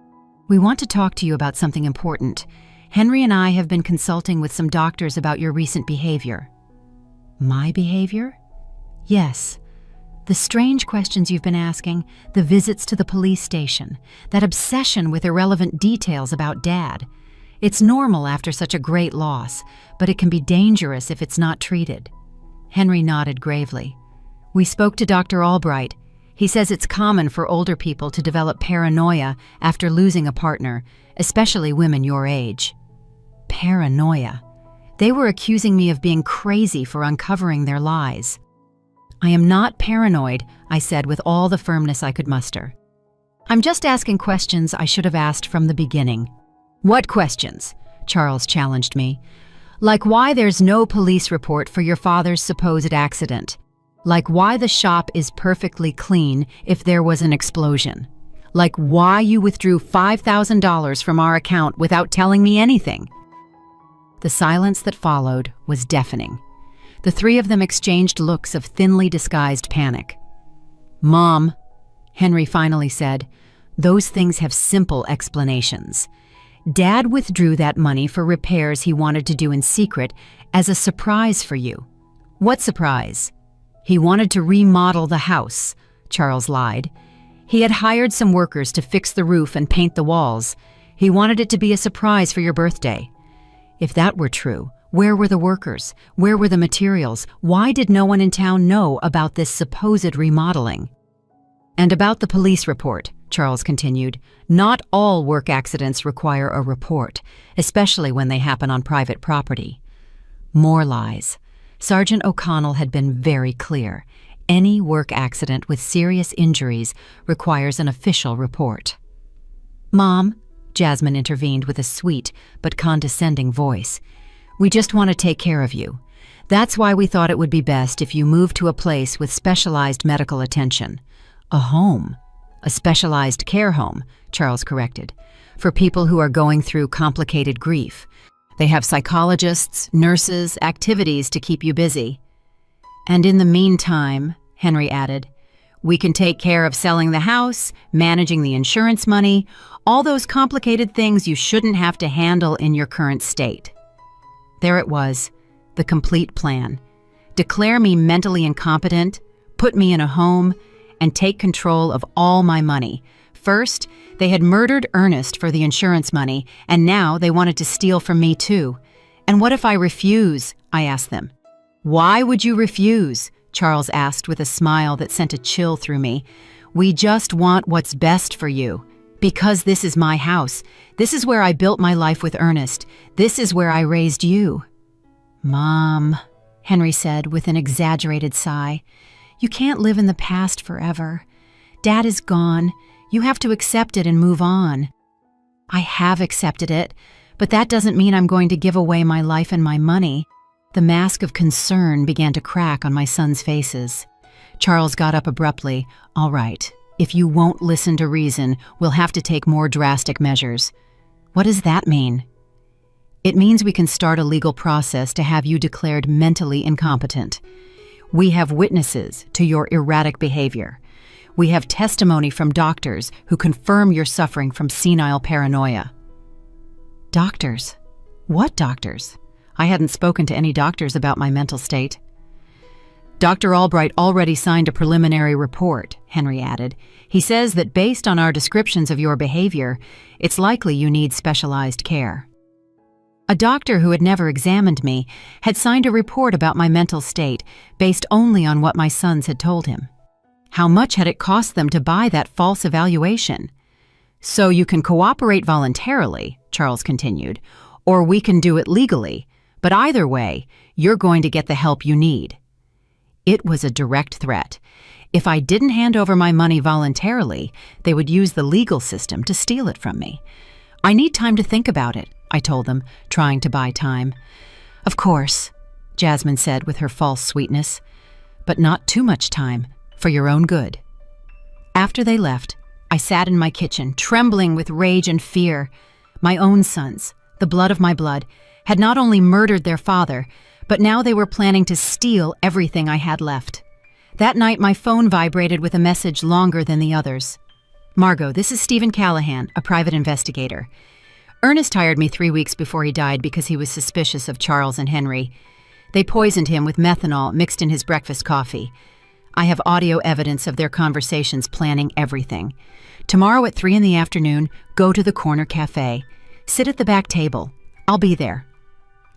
"we want to talk to you about something important. Henry and I have been consulting with some doctors about your recent behavior." "My behavior?" "Yes. The strange questions you've been asking, the visits to the police station, that obsession with irrelevant details about Dad. It's normal after such a great loss, but it can be dangerous if it's not treated." Henry nodded gravely. "We spoke to Dr. Albright. He says it's common for older people to develop paranoia after losing a partner, especially women your age." Paranoia. They were accusing me of being crazy for uncovering their lies. "I am not paranoid," I said with all the firmness I could muster. "I'm just asking questions I should have asked from the beginning." "What questions?" Charles challenged me. "Like why there's no police report for your father's supposed accident. Like why the shop is perfectly clean if there was an explosion. Like why you withdrew $5,000 from our account without telling me anything." The silence that followed was deafening. The three of them exchanged looks of thinly disguised panic. "Mom," Henry finally said, "those things have simple explanations. Dad withdrew that money for repairs he wanted to do in secret as a surprise for you." "What surprise?" "He wanted to remodel the house," Charles lied. "He had hired some workers to fix the roof and paint the walls. He wanted it to be a surprise for your birthday." If that were true, Where were the workers? Where were the materials? Why did no one in town know about this supposed remodeling? And about the police report, Charles continued, not all work accidents require a report, especially when they happen on private property. More lies. Sergeant O'Connell had been very clear. Any work accident with serious injuries requires an official report. "Mom," Jasmine intervened with a sweet but condescending voice, "we just want to take care of you. That's why we thought it would be best if you moved to a place with specialized medical attention. A home. A specialized care home," Charles corrected, "for people who are going through complicated grief. They have psychologists, nurses, activities to keep you busy. And in the meantime," Henry added, "we can take care of selling the house, managing the insurance money, all those complicated things you shouldn't have to handle in your current state." There it was, the complete plan. Declare me mentally incompetent, put me in a home, and take control of all my money. First, they had murdered Ernest for the insurance money, and now they wanted to steal from me too. "And what if I refuse?" I asked them. "Why would you refuse?" Charles asked with a smile that sent a chill through me. "We just want what's best for you. Because this is my house. This is where I built my life with Ernest. This is where I raised you." "Mom," Henry said with an exaggerated sigh, "you can't live in the past forever. Dad is gone. You have to accept it and move on." "I have accepted it, but that doesn't mean I'm going to give away my life and my money." The mask of concern began to crack on my sons' faces. Charles got up abruptly. "All right, if you won't listen to reason, we'll have to take more drastic measures." "What does that mean?" "It means we can start a legal process to have you declared mentally incompetent. We have witnesses to your erratic behavior. We have testimony from doctors who confirm you're suffering from senile paranoia." "Doctors? What doctors?" I hadn't spoken to any doctors about my mental state. "Dr. Albright already signed a preliminary report," Henry added. "He says that based on our descriptions of your behavior, it's likely you need specialized care." A doctor who had never examined me had signed a report about my mental state based only on what my sons had told him. How much had it cost them to buy that false evaluation? "So you can cooperate voluntarily," Charles continued, "or we can do it legally. But either way, you're going to get the help you need." It was a direct threat. If I didn't hand over my money voluntarily, they would use the legal system to steal it from me. "I need time to think about it," I told them, trying to buy time. "Of course," Jasmine said with her false sweetness, "but not too much time, for your own good." After they left, I sat in my kitchen, trembling with rage and fear. My own sons, the blood of my blood, had not only murdered their father, but now they were planning to steal everything I had left. That night, my phone vibrated with a message longer than the others. "Margot, this is Stephen Callahan, a private investigator. Ernest hired me 3 weeks before he died because he was suspicious of Charles and Henry. They poisoned him with methanol mixed in his breakfast coffee. I have audio evidence of their conversations planning everything. Tomorrow at 3 in the afternoon, go to the corner cafe. Sit at the back table. I'll be there."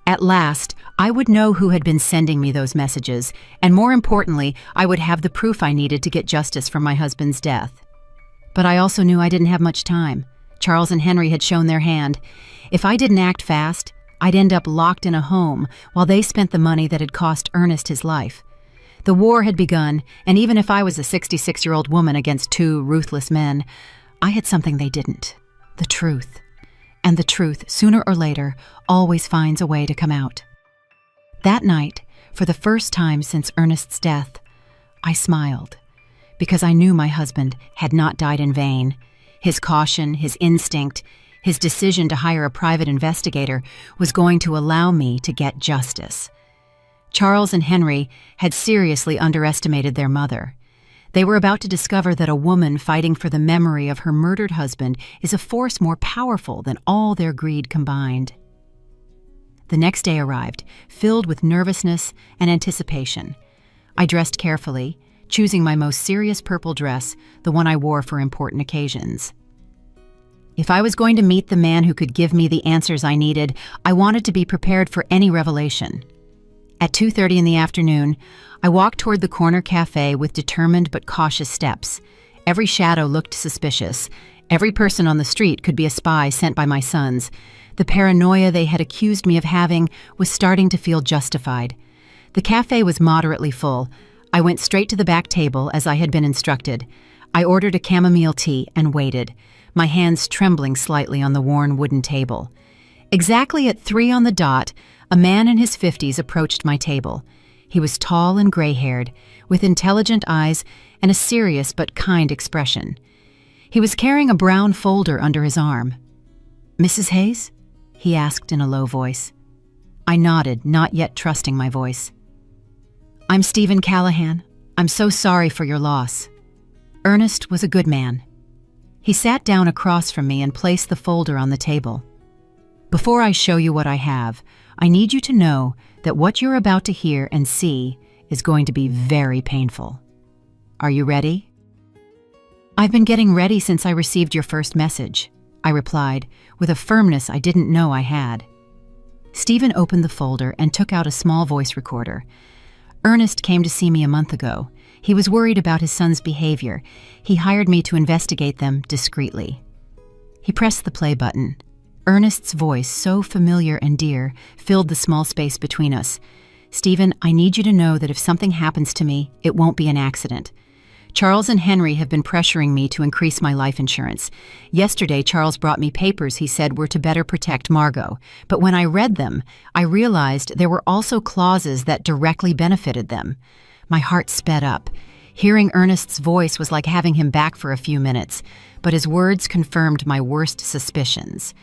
At last, I would know who had been sending me those messages, and more importantly, I would have the proof I needed to get justice for my husband's death. But I also knew I didn't have much time. Charles and Henry had shown their hand. If I didn't act fast, I'd end up locked in a home while they spent the money that had cost Ernest his life. The war had begun, and even if I was a 66-year-old woman against 2 ruthless men, I had something they didn't: the truth. And the truth, sooner or later, always finds a way to come out. That night, for the first time since Ernest's death, I smiled, because I knew my husband had not died in vain. His caution, his instinct, his decision to hire a private investigator was going to allow me to get justice. Charles and Henry had seriously underestimated their mother. They were about to discover that a woman fighting for the memory of her murdered husband is a force more powerful than all their greed combined. The next day arrived, filled with nervousness and anticipation. I dressed carefully, choosing my most serious purple dress, the one I wore for important occasions. If I was going to meet the man who could give me the answers I needed, I wanted to be prepared for any revelation. At 2:30 in the afternoon, I walked toward the corner cafe with determined but cautious steps. Every shadow looked suspicious. Every person on the street could be a spy sent by my sons. The paranoia they had accused me of having was starting to feel justified. The cafe was moderately full. I went straight to the back table as I had been instructed. I ordered a chamomile tea and waited, my hands trembling slightly on the worn wooden table. Exactly at 3 on the dot, a man in his 50s approached my table. He was tall and gray-haired, with intelligent eyes and a serious but kind expression. He was carrying a brown folder under his arm. "Mrs. Hayes?" he asked in a low voice. I nodded, not yet trusting my voice. "I'm Stephen Callahan. I'm so sorry for your loss." Ernest was a good man. He sat down across from me and placed the folder on the table. "Before I show you what I have, I need you to know that what you're about to hear and see is going to be very painful. Are you ready?" "I've been getting ready since I received your first message," I replied, with a firmness I didn't know I had. Stephen opened the folder and took out a small voice recorder. "Ernest came to see me a month ago. He was worried about his son's behavior. He hired me to investigate them discreetly." He pressed the play button. Ernest's voice, so familiar and dear, filled the small space between us. "Stephen, I need you to know that if something happens to me, it won't be an accident. Charles and Henry have been pressuring me to increase my life insurance. Yesterday, Charles brought me papers he said were to better protect Margot. But when I read them, I realized there were also clauses that directly benefited them. My heart sped up. Hearing Ernest's voice was like having him back for a few minutes, but his words confirmed my worst suspicions.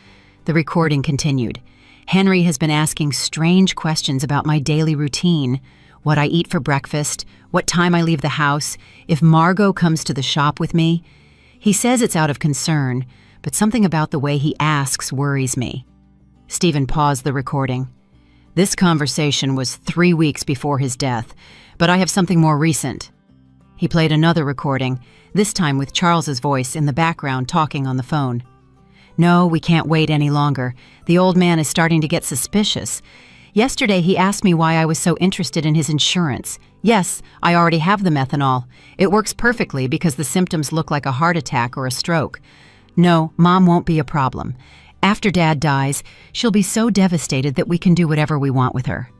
The recording continued. "Henry has been asking strange questions about my daily routine, what I eat for breakfast, what time I leave the house, if Margot comes to the shop with me. He says it's out of concern, but something about the way he asks worries me." Stephen paused the recording. "This conversation was 3 weeks before his death, but I have something more recent." He played another recording, this time with Charles's voice in the background talking on the phone. "No, we can't wait any longer. The old man is starting to get suspicious. Yesterday he asked me why I was so interested in his insurance. Yes, I already have the methanol. It works perfectly because the symptoms look like a heart attack or a stroke. No, Mom won't be a problem. After Dad dies, she'll be so devastated that we can do whatever we want with her."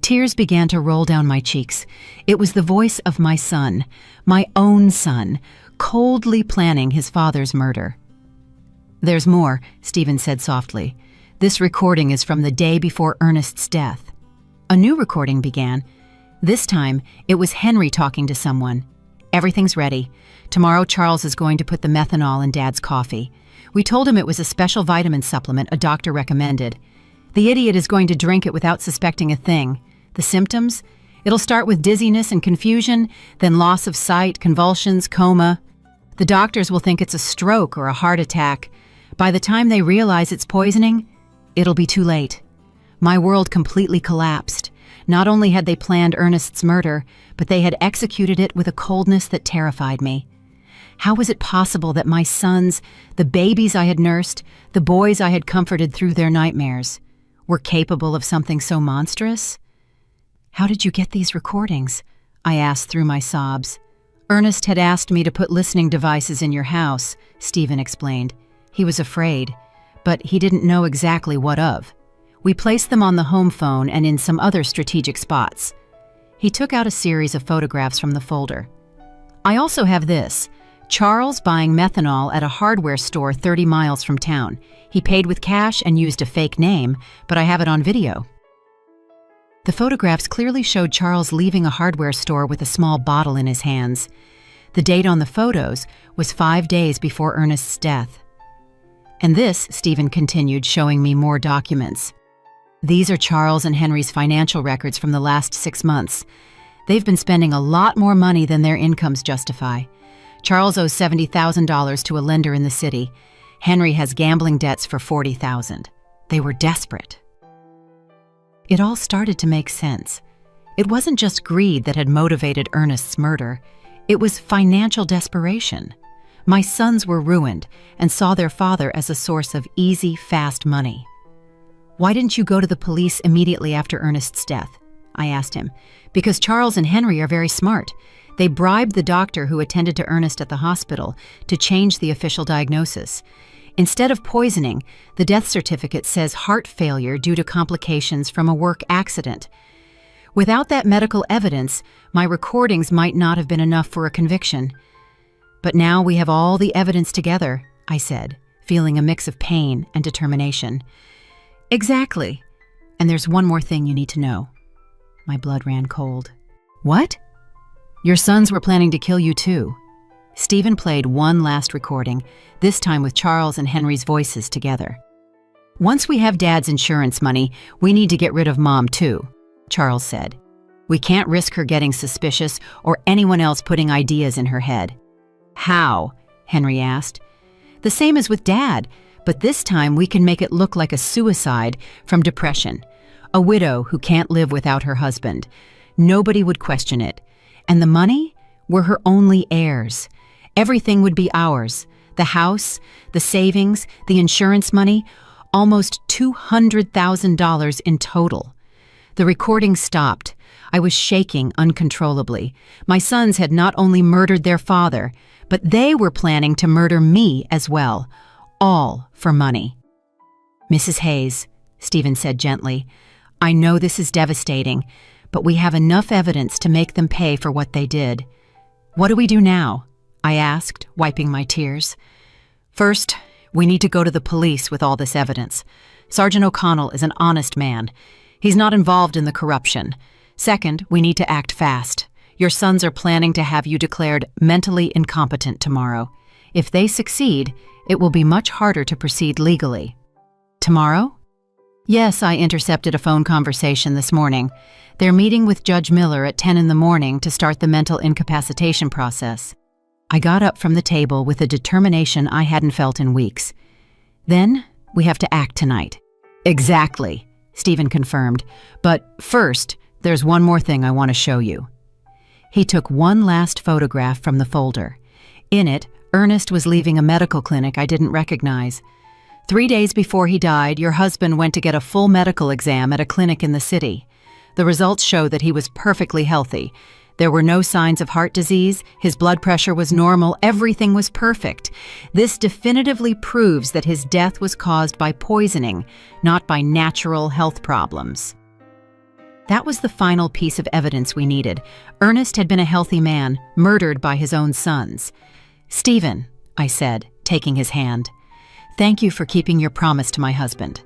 Tears began to roll down my cheeks. It was the voice of my son, my own son, coldly planning his father's murder. "There's more," Stephen said softly. "This recording is from the day before Ernest's death." A new recording began. This time, it was Henry talking to someone. "Everything's ready. Tomorrow Charles is going to put the methanol in Dad's coffee. We told him it was a special vitamin supplement a doctor recommended. The idiot is going to drink it without suspecting a thing. The symptoms? It'll start with dizziness and confusion, then loss of sight, convulsions, coma. The doctors will think it's a stroke or a heart attack. By the time they realize it's poisoning, it'll be too late." My world completely collapsed. Not only had they planned Ernest's murder, but they had executed it with a coldness that terrified me. How was it possible that my sons, the babies I had nursed, the boys I had comforted through their nightmares, were capable of something so monstrous? "How did you get these recordings?" I asked through my sobs. "Ernest had asked me to put listening devices in your house," Stephen explained. He was afraid, but he didn't know exactly what of. "We placed them on the home phone and in some other strategic spots." He took out a series of photographs from the folder. "I also have this. Charles buying methanol at a hardware store 30 miles from town. He paid with cash and used a fake name, but I have it on video." The photographs clearly showed Charles leaving a hardware store with a small bottle in his hands. The date on the photos was 5 days before Ernest's death. "And this," Stephen continued, showing me more documents. "These are Charles and Henry's financial records from the last 6 months. They've been spending a lot more money than their incomes justify. Charles owes $70,000 to a lender in the city. Henry has gambling debts for $40,000. They were desperate." It all started to make sense. It wasn't just greed that had motivated Ernest's murder. It was financial desperation. My sons were ruined and saw their father as a source of easy, fast money. "Why didn't you go to the police immediately after Ernest's death?" I asked him. "Because Charles and Henry are very smart. They bribed the doctor who attended to Ernest at the hospital to change the official diagnosis. Instead of poisoning, the death certificate says heart failure due to complications from a work accident. Without that medical evidence, my recordings might not have been enough for a conviction. But now we have all the evidence together," I said, feeling a mix of pain and determination. "Exactly. And there's one more thing you need to know." My blood ran cold. "What?" "Your sons were planning to kill you too." Stephen played one last recording, this time with Charles and Henry's voices together. "Once we have Dad's insurance money, we need to get rid of Mom too," Charles said. "We can't risk her getting suspicious or anyone else putting ideas in her head." "How?" Henry asked. "The same as with Dad, but this time we can make it look like a suicide from depression. A widow who can't live without her husband. Nobody would question it. And the money? We're her only heirs. Everything would be ours. The house, the savings, the insurance money, almost $200,000 in total." The recording stopped. I was shaking uncontrollably. My sons had not only murdered their father, but they were planning to murder me as well, all for money. "Mrs. Hayes," Stephen said gently, "I know this is devastating, but we have enough evidence to make them pay for what they did. What do we do now?" I asked, wiping my tears. "First, we need to go to the police with all this evidence. Sergeant O'Connell is an honest man. He's not involved in the corruption. Second, we need to act fast. Your sons are planning to have you declared mentally incompetent tomorrow. If they succeed, it will be much harder to proceed legally." "Tomorrow?" "Yes, I intercepted a phone conversation this morning. They're meeting with Judge Miller at 10 in the morning to start the mental incapacitation process." I got up from the table with a determination I hadn't felt in weeks. "Then, we have to act tonight." "Exactly," Stephen confirmed. "But first, there's one more thing I want to show you." He took one last photograph from the folder. In it, Ernest was leaving a medical clinic I didn't recognize. 3 days before he died, your husband went to get a full medical exam at a clinic in the city. The results show that he was perfectly healthy. There were no signs of heart disease, his blood pressure was normal, everything was perfect. This definitively proves that his death was caused by poisoning, not by natural health problems. That was the final piece of evidence we needed. Ernest had been a healthy man, murdered by his own sons. "Stephen," I said, taking his hand, "thank you for keeping your promise to my husband.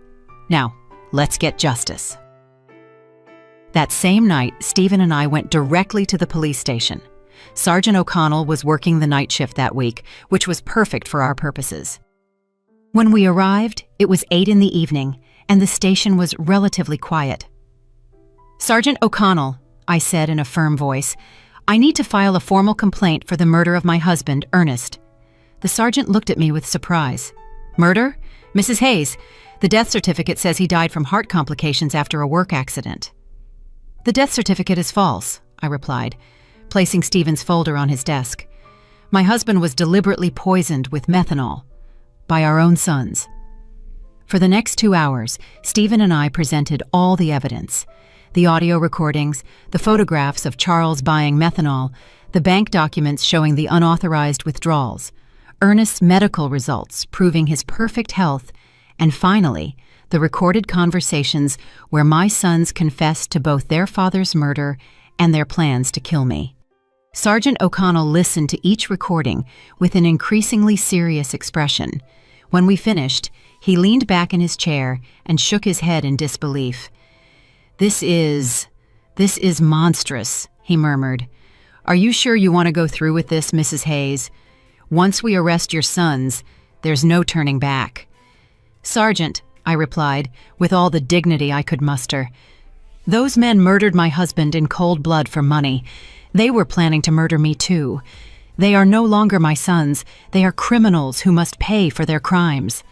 Now, let's get justice." That same night, Stephen and I went directly to the police station. Sergeant O'Connell was working the night shift that week, which was perfect for our purposes. When we arrived, it was 8 in the evening, and the station was relatively quiet. "Sergeant O'Connell," I said in a firm voice, "I need to file a formal complaint for the murder of my husband, Ernest." The sergeant looked at me with surprise. "Murder? Mrs. Hayes, the death certificate says he died from heart complications after a work accident." "The death certificate is false," I replied, placing Stephen's folder on his desk. "My husband was deliberately poisoned with methanol by our own sons." For the next 2 hours, Stephen and I presented all the evidence. The audio recordings, the photographs of Charles buying methanol, the bank documents showing the unauthorized withdrawals, Ernest's medical results proving his perfect health, and finally, the recorded conversations where my sons confessed to both their father's murder and their plans to kill me. Sergeant O'Connell listened to each recording with an increasingly serious expression. When we finished, he leaned back in his chair and shook his head in disbelief. This is monstrous," he murmured. "Are you sure you want to go through with this, Mrs. Hayes? Once we arrest your sons, there's no turning back." "Sergeant," I replied, with all the dignity I could muster, "those men murdered my husband in cold blood for money. They were planning to murder me too. They are no longer my sons. They are criminals who must pay for their crimes.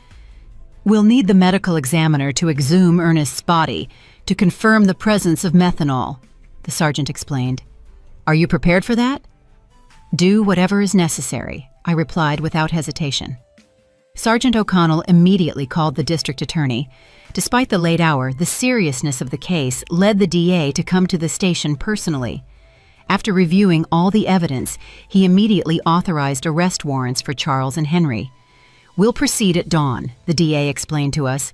We'll need the medical examiner to exhume Ernest's body to confirm the presence of methanol," the sergeant explained. "Are you prepared for that?" "Do whatever is necessary," I replied without hesitation. Sergeant O'Connell immediately called the district attorney. Despite the late hour, the seriousness of the case led the DA to come to the station personally. After reviewing all the evidence, he immediately authorized arrest warrants for Charles and Henry. "We'll proceed at dawn," the DA explained to us.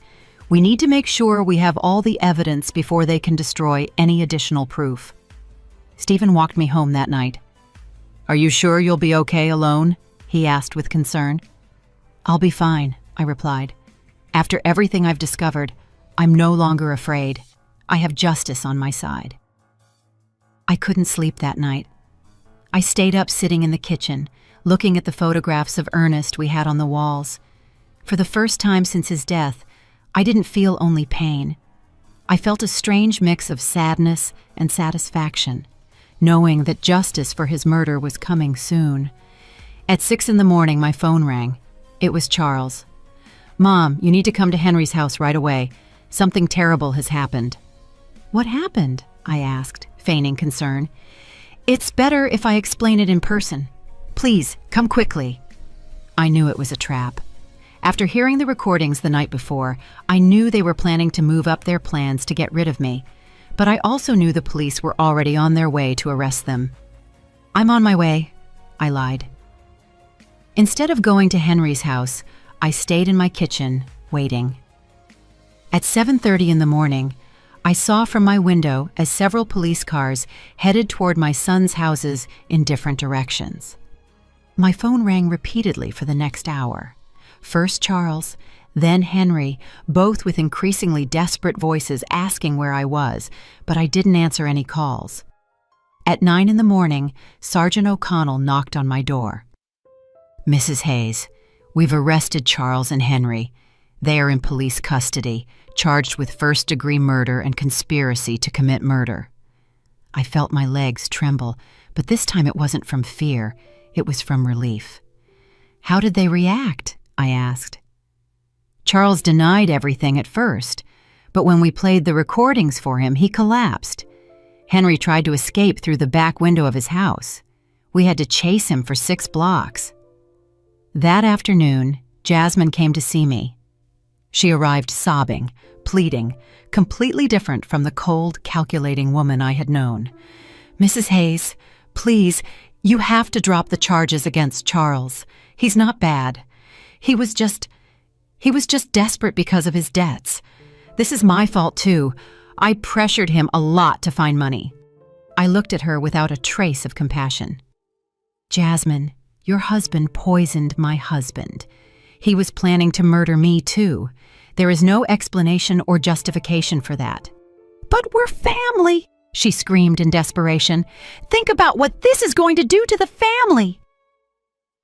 "We need to make sure we have all the evidence before they can destroy any additional proof." Stephen walked me home that night. "Are you sure you'll be okay alone?" he asked with concern. "I'll be fine," I replied. "After everything I've discovered, I'm no longer afraid. I have justice on my side." I couldn't sleep that night. I stayed up sitting in the kitchen, looking at the photographs of Ernest we had on the walls. For the first time since his death, I didn't feel only pain. I felt a strange mix of sadness and satisfaction, knowing that justice for his murder was coming soon. At 6 a.m, my phone rang. It was Charles. "Mom, you need to come to Henry's house right away. Something terrible has happened." "What happened?" I asked, feigning concern. "It's better if I explain it in person. Please, come quickly." I knew it was a trap. After hearing the recordings the night before, I knew they were planning to move up their plans to get rid of me, but I also knew the police were already on their way to arrest them. "I'm on my way," I lied. Instead of going to Henry's house, I stayed in my kitchen, waiting. At 7:30 in the morning, I saw from my window as several police cars headed toward my son's houses in different directions. My phone rang repeatedly for the next hour. First Charles, then Henry, both with increasingly desperate voices asking where I was, but I didn't answer any calls. At 9 in the morning, Sergeant O'Connell knocked on my door. "Mrs. Hayes, we've arrested Charles and Henry. They are in police custody, charged with first-degree murder and conspiracy to commit murder." I felt my legs tremble, but this time it wasn't from fear, it was from relief. "How did they react?" I asked. "Charles denied everything at first, but when we played the recordings for him, he collapsed. Henry tried to escape through the back window of his house. We had to chase him for 6 blocks. That afternoon, Jasmine came to see me. She arrived sobbing, pleading, completely different from the cold, calculating woman I had known. "Mrs. Hayes, please, you have to drop the charges against Charles. He's not bad. He was just desperate because of his debts. This is my fault too. I pressured him a lot to find money." I looked at her without a trace of compassion. "Jasmine, your husband poisoned my husband. He was planning to murder me too. There is no explanation or justification for that." "But we're family," she screamed in desperation. "Think about what this is going to do to the family."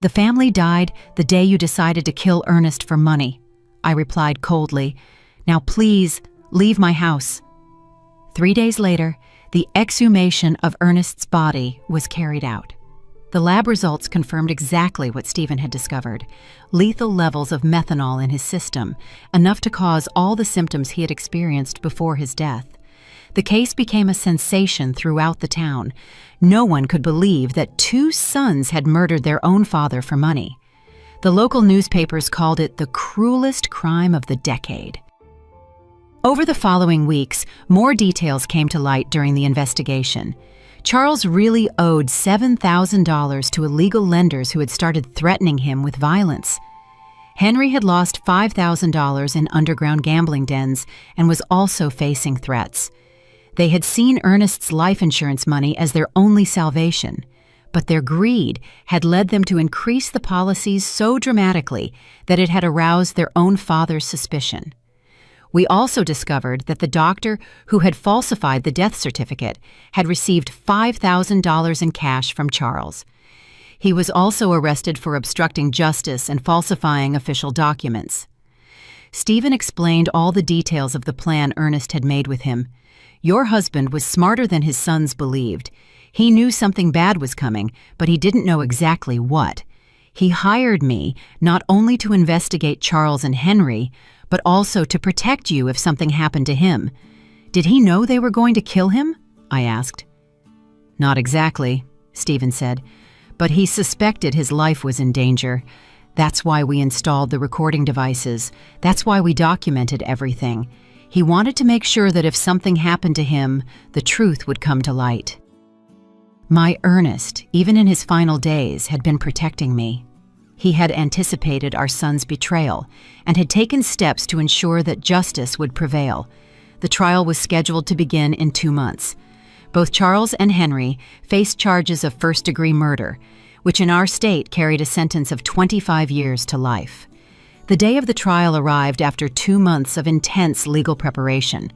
"The family died the day you decided to kill Ernest for money," I replied coldly. "Now please, leave my house." 3 days later, the exhumation of Ernest's body was carried out. The lab results confirmed exactly what Stephen had discovered: lethal levels of methanol in his system, enough to cause all the symptoms he had experienced before his death. The case became a sensation throughout the town. No one could believe that 2 sons had murdered their own father for money. The local newspapers called it the cruelest crime of the decade. Over the following weeks, more details came to light during the investigation. Charles really owed $7,000 to illegal lenders who had started threatening him with violence. Henry had lost $5,000 in underground gambling dens and was also facing threats. They had seen Ernest's life insurance money as their only salvation, but their greed had led them to increase the policies so dramatically that it had aroused their own father's suspicion. We also discovered that the doctor who had falsified the death certificate had received $5,000 in cash from Charles. He was also arrested for obstructing justice and falsifying official documents. Stephen explained all the details of the plan Ernest had made with him. "Your husband was smarter than his sons believed. He knew something bad was coming, but he didn't know exactly what. He hired me not only to investigate Charles and Henry, but also to protect you if something happened to him. Did he know they were going to kill him?" I asked. "Not exactly," Stephen said, but he suspected his life was in danger. That's why we installed the recording devices. That's why we documented everything. He wanted to make sure that if something happened to him, the truth would come to light. My Ernest, even in his final days, had been protecting me. He had anticipated our son's betrayal and had taken steps to ensure that justice would prevail. The trial was scheduled to begin in 2 months. Both Charles and Henry faced charges of first-degree murder, which in our state carried a sentence of 25 years to life. The day of the trial arrived after 2 months of intense legal preparation.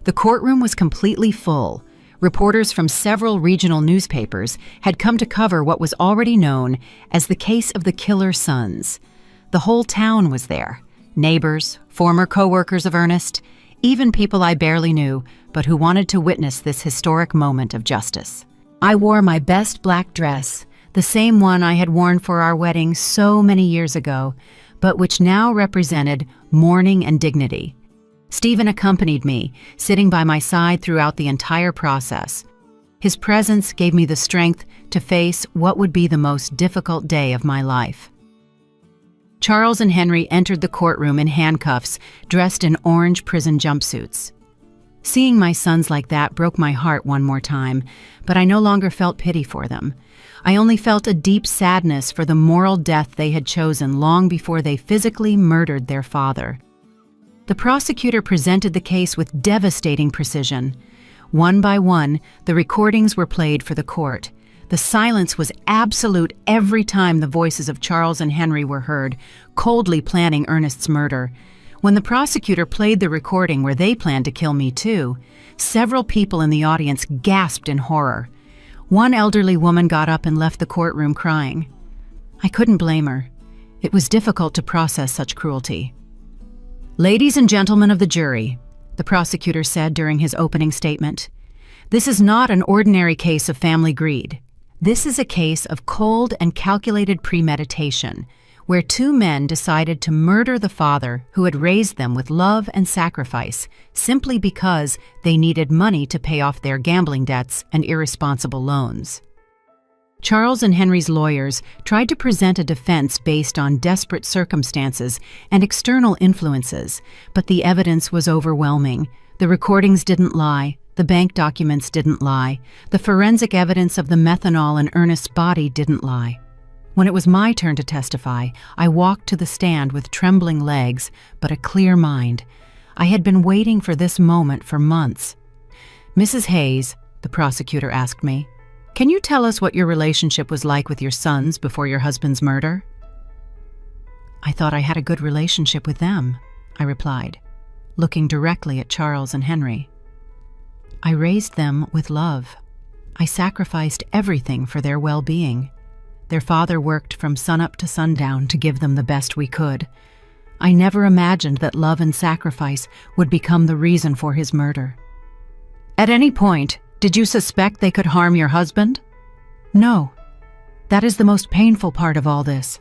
The courtroom was completely full. Reporters from several regional newspapers had come to cover what was already known as the case of the killer sons. The whole town was there. Neighbors, former co-workers of Ernest, even people I barely knew, but who wanted to witness this historic moment of justice. I wore my best black dress, the same one I had worn for our wedding so many years ago, but which now represented mourning and dignity. Stephen accompanied me, sitting by my side throughout the entire process. His presence gave me the strength to face what would be the most difficult day of my life. Charles and Henry entered the courtroom in handcuffs, dressed in orange prison jumpsuits. Seeing my sons like that broke my heart one more time, but I no longer felt pity for them. I only felt a deep sadness for the moral death they had chosen long before they physically murdered their father. The prosecutor presented the case with devastating precision. One by one, the recordings were played for the court. The silence was absolute every time the voices of Charles and Henry were heard, coldly planning Ernest's murder. When the prosecutor played the recording where they planned to kill me too, several people in the audience gasped in horror. One elderly woman got up and left the courtroom crying. I couldn't blame her. It was difficult to process such cruelty. "Ladies and gentlemen of the jury," the prosecutor said during his opening statement, "this is not an ordinary case of family greed. This is a case of cold and calculated premeditation, where 2 men decided to murder the father who had raised them with love and sacrifice simply because they needed money to pay off their gambling debts and irresponsible loans." Charles and Henry's lawyers tried to present a defense based on desperate circumstances and external influences, but the evidence was overwhelming. The recordings didn't lie. The bank documents didn't lie. The forensic evidence of the methanol in Ernest's body didn't lie. When it was my turn to testify, I walked to the stand with trembling legs, but a clear mind. I had been waiting for this moment for months. "Mrs. Hayes," the prosecutor asked me, "can you tell us what your relationship was like with your sons before your husband's murder?" "I thought I had a good relationship with them," I replied, looking directly at Charles and Henry. "I raised them with love. I sacrificed everything for their well-being. Their father worked from sunup to sundown to give them the best we could. I never imagined that love and sacrifice would become the reason for his murder." "At any point, did you suspect they could harm your husband?" "No. That is the most painful part of all this.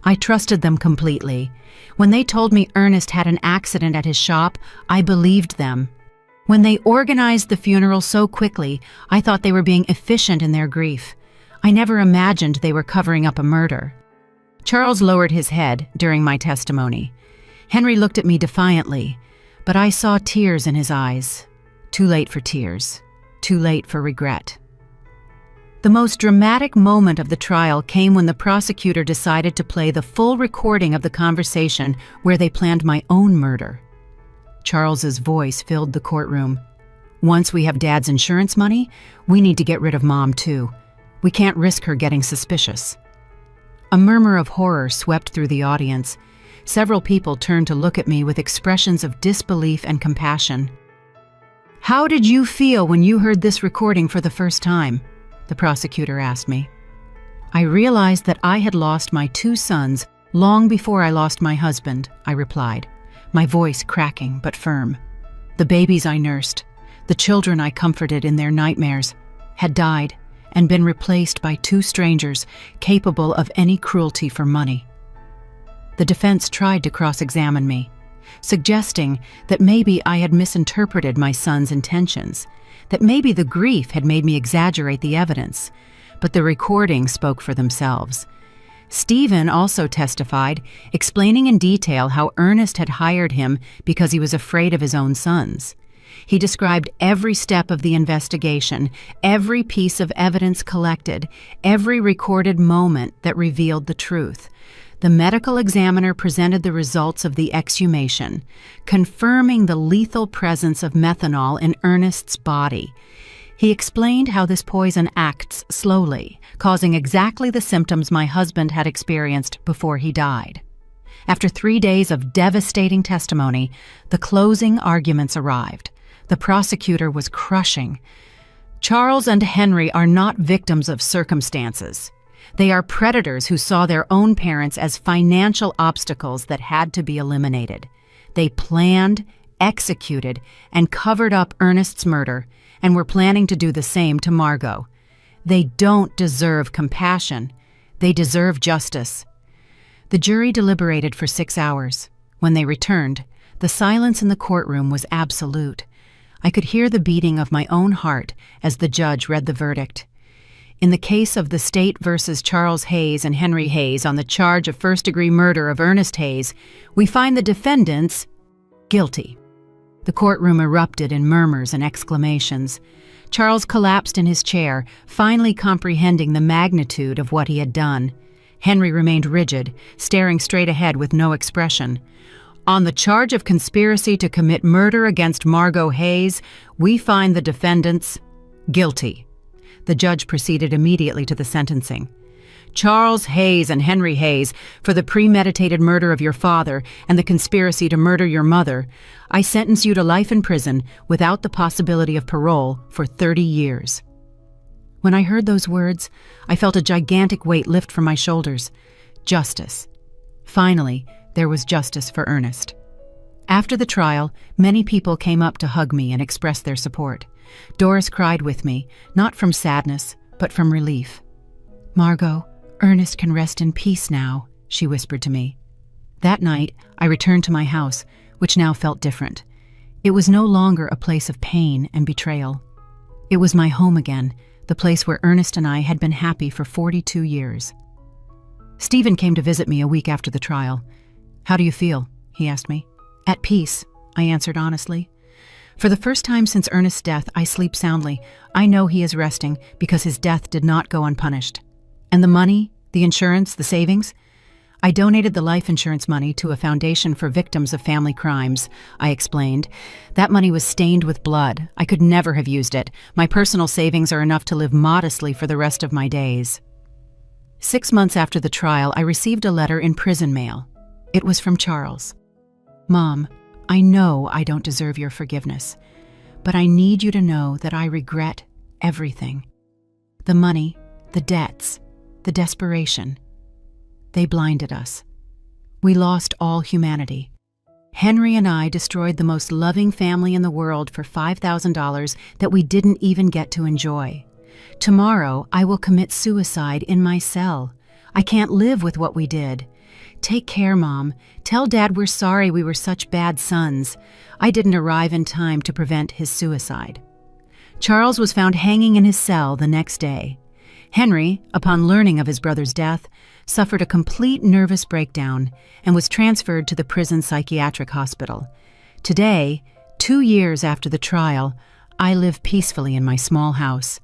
I trusted them completely. When they told me Ernest had an accident at his shop, I believed them. When they organized the funeral so quickly, I thought they were being efficient in their grief. I never imagined they were covering up a murder." Charles lowered his head during my testimony. Henry looked at me defiantly, but I saw tears in his eyes. Too late for tears. Too late for regret. The most dramatic moment of the trial came when the prosecutor decided to play the full recording of the conversation where they planned my own murder. Charles's voice filled the courtroom. "Once we have Dad's insurance money, we need to get rid of Mom too. We can't risk her getting suspicious." A murmur of horror swept through the audience. Several people turned to look at me with expressions of disbelief and compassion. "How did you feel when you heard this recording for the first time?" the prosecutor asked me. "I realized that I had lost my 2 sons long before I lost my husband," I replied, my voice cracking but firm. "The babies I nursed, the children I comforted in their nightmares, had died and been replaced by 2 strangers capable of any cruelty for money." The defense tried to cross-examine me, suggesting that maybe I had misinterpreted my son's intentions, that maybe the grief had made me exaggerate the evidence. but the recordings spoke for themselves. Stephen also testified, explaining in detail how Ernest had hired him because he was afraid of his own sons. He described every step of the investigation, every piece of evidence collected, every recorded moment that revealed the truth. The medical examiner presented the results of the exhumation, confirming the lethal presence of methanol in Ernest's body. He explained how this poison acts slowly, causing exactly the symptoms my husband had experienced before he died. After 3 days of devastating testimony, the closing arguments arrived. The prosecutor was crushing. Charles and Henry are not victims of circumstances. They are predators who saw their own parents as financial obstacles that had to be eliminated. They planned, executed, and covered up Ernest's murder, and were planning to do the same to Margot. They don't deserve compassion. They deserve justice. The jury deliberated for 6 hours. When they returned, the silence in the courtroom was absolute. I could hear the beating of my own heart as the judge read the verdict. In the case of the state versus Charles Hayes and Henry Hayes on the charge of first-degree murder of Ernest Hayes, we find the defendants guilty. The courtroom erupted in murmurs and exclamations. Charles collapsed in his chair, finally comprehending the magnitude of what he had done. Henry remained rigid, staring straight ahead with no expression. On the charge of conspiracy to commit murder against Margot Hayes, we find the defendants guilty. The judge proceeded immediately to the sentencing. Charles Hayes and Henry Hayes, for the premeditated murder of your father and the conspiracy to murder your mother, I sentence you to life in prison without the possibility of parole for 30 years. When I heard those words, I felt a gigantic weight lift from my shoulders. Justice. Finally, there was justice for Ernest. After the trial, many people came up to hug me and express their support. Doris cried with me, not from sadness, but from relief. "Margot, Ernest can rest in peace now," she whispered to me. That night, I returned to my house, which now felt different. It was no longer a place of pain and betrayal. It was my home again, the place where Ernest and I had been happy for 42 years. Stephen came to visit me a week after the trial. "How do you feel?" he asked me. "At peace," I answered honestly. "For the first time since Ernest's death, I sleep soundly. I know he is resting because his death did not go unpunished. And the money, the insurance, the savings? I donated the life insurance money to a foundation for victims of family crimes," I explained. "That money was stained with blood. I could never have used it. My personal savings are enough to live modestly for the rest of my days." 6 months after the trial, I received a letter in prison mail. It was from Charles. "Mom, I know I don't deserve your forgiveness, but I need you to know that I regret everything. The money, the debts, the desperation. They blinded us. We lost all humanity. Henry and I destroyed the most loving family in the world for $5,000 that we didn't even get to enjoy. Tomorrow, I will commit suicide in my cell. I can't live with what we did. Take care, Mom. Tell Dad we're sorry we were such bad sons. I didn't arrive in time to prevent his suicide." Charles was found hanging in his cell the next day. Henry, upon learning of his brother's death, suffered a complete nervous breakdown and was transferred to the prison psychiatric hospital. Today, 2 years after the trial, I live peacefully in my small house.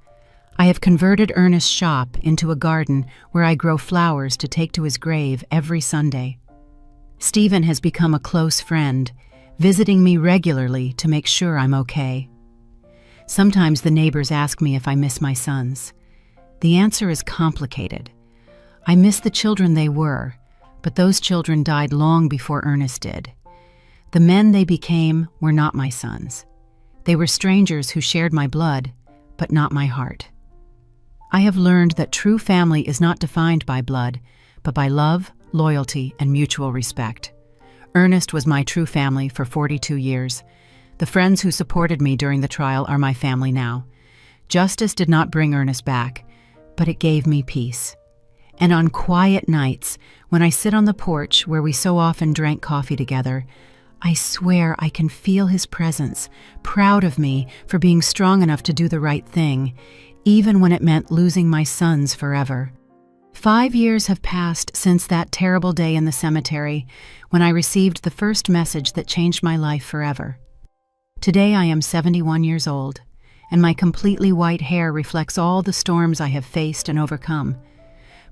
I have converted Ernest's shop into a garden where I grow flowers to take to his grave every Sunday. Stephen has become a close friend, visiting me regularly to make sure I'm okay. Sometimes the neighbors ask me if I miss my sons. The answer is complicated. I miss the children they were, but those children died long before Ernest did. The men they became were not my sons. They were strangers who shared my blood, but not my heart. I have learned that true family is not defined by blood, but by love, loyalty, and mutual respect. Ernest was my true family for 42 years. The friends who supported me during the trial are my family now. Justice did not bring Ernest back, but it gave me peace. And on quiet nights, when I sit on the porch where we so often drank coffee together, I swear I can feel his presence, proud of me for being strong enough to do the right thing, even when it meant losing my sons forever. 5 years have passed since that terrible day in the cemetery when I received the first message that changed my life forever. Today I am 71 years old, and my completely white hair reflects all the storms I have faced and overcome.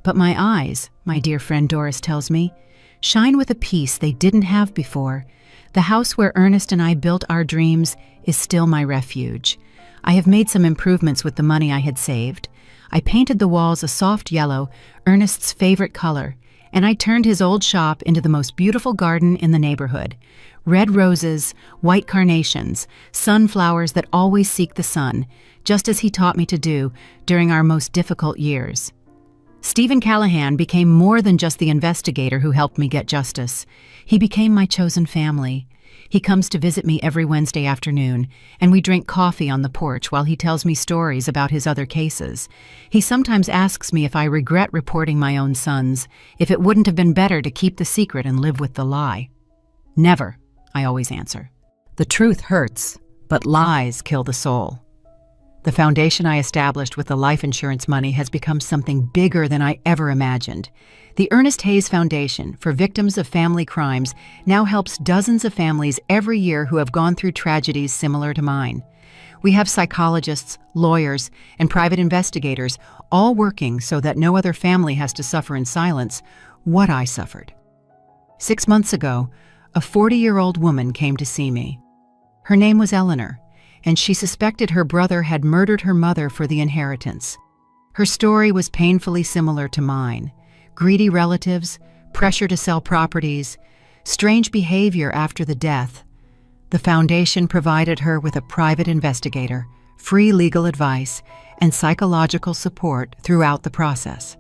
But my eyes, my dear friend Doris tells me, shine with a peace they didn't have before. The house where Ernest and I built our dreams is still my refuge. I have made some improvements with the money I had saved. I painted the walls a soft yellow, Ernest's favorite color, and I turned his old shop into the most beautiful garden in the neighborhood. Red roses, white carnations, sunflowers that always seek the sun, just as he taught me to do during our most difficult years. Stephen Callahan became more than just the investigator who helped me get justice. He became my chosen family. He comes to visit me every Wednesday afternoon, and we drink coffee on the porch while he tells me stories about his other cases. He sometimes asks me if I regret reporting my own sons, if it wouldn't have been better to keep the secret and live with the lie. Never, I always answer. The truth hurts, but lies kill the soul. The foundation I established with the life insurance money has become something bigger than I ever imagined. The Ernest Hayes Foundation for Victims of Family Crimes now helps dozens of families every year who have gone through tragedies similar to mine. We have psychologists, lawyers, and private investigators all working so that no other family has to suffer in silence what I suffered. 6 months ago, a 40-year-old woman came to see me. Her name was Eleanor, and she suspected her brother had murdered her mother for the inheritance. Her story was painfully similar to mine. Greedy relatives, pressure to sell properties, strange behavior after the death. The foundation provided her with a private investigator, free legal advice, and psychological support throughout the process.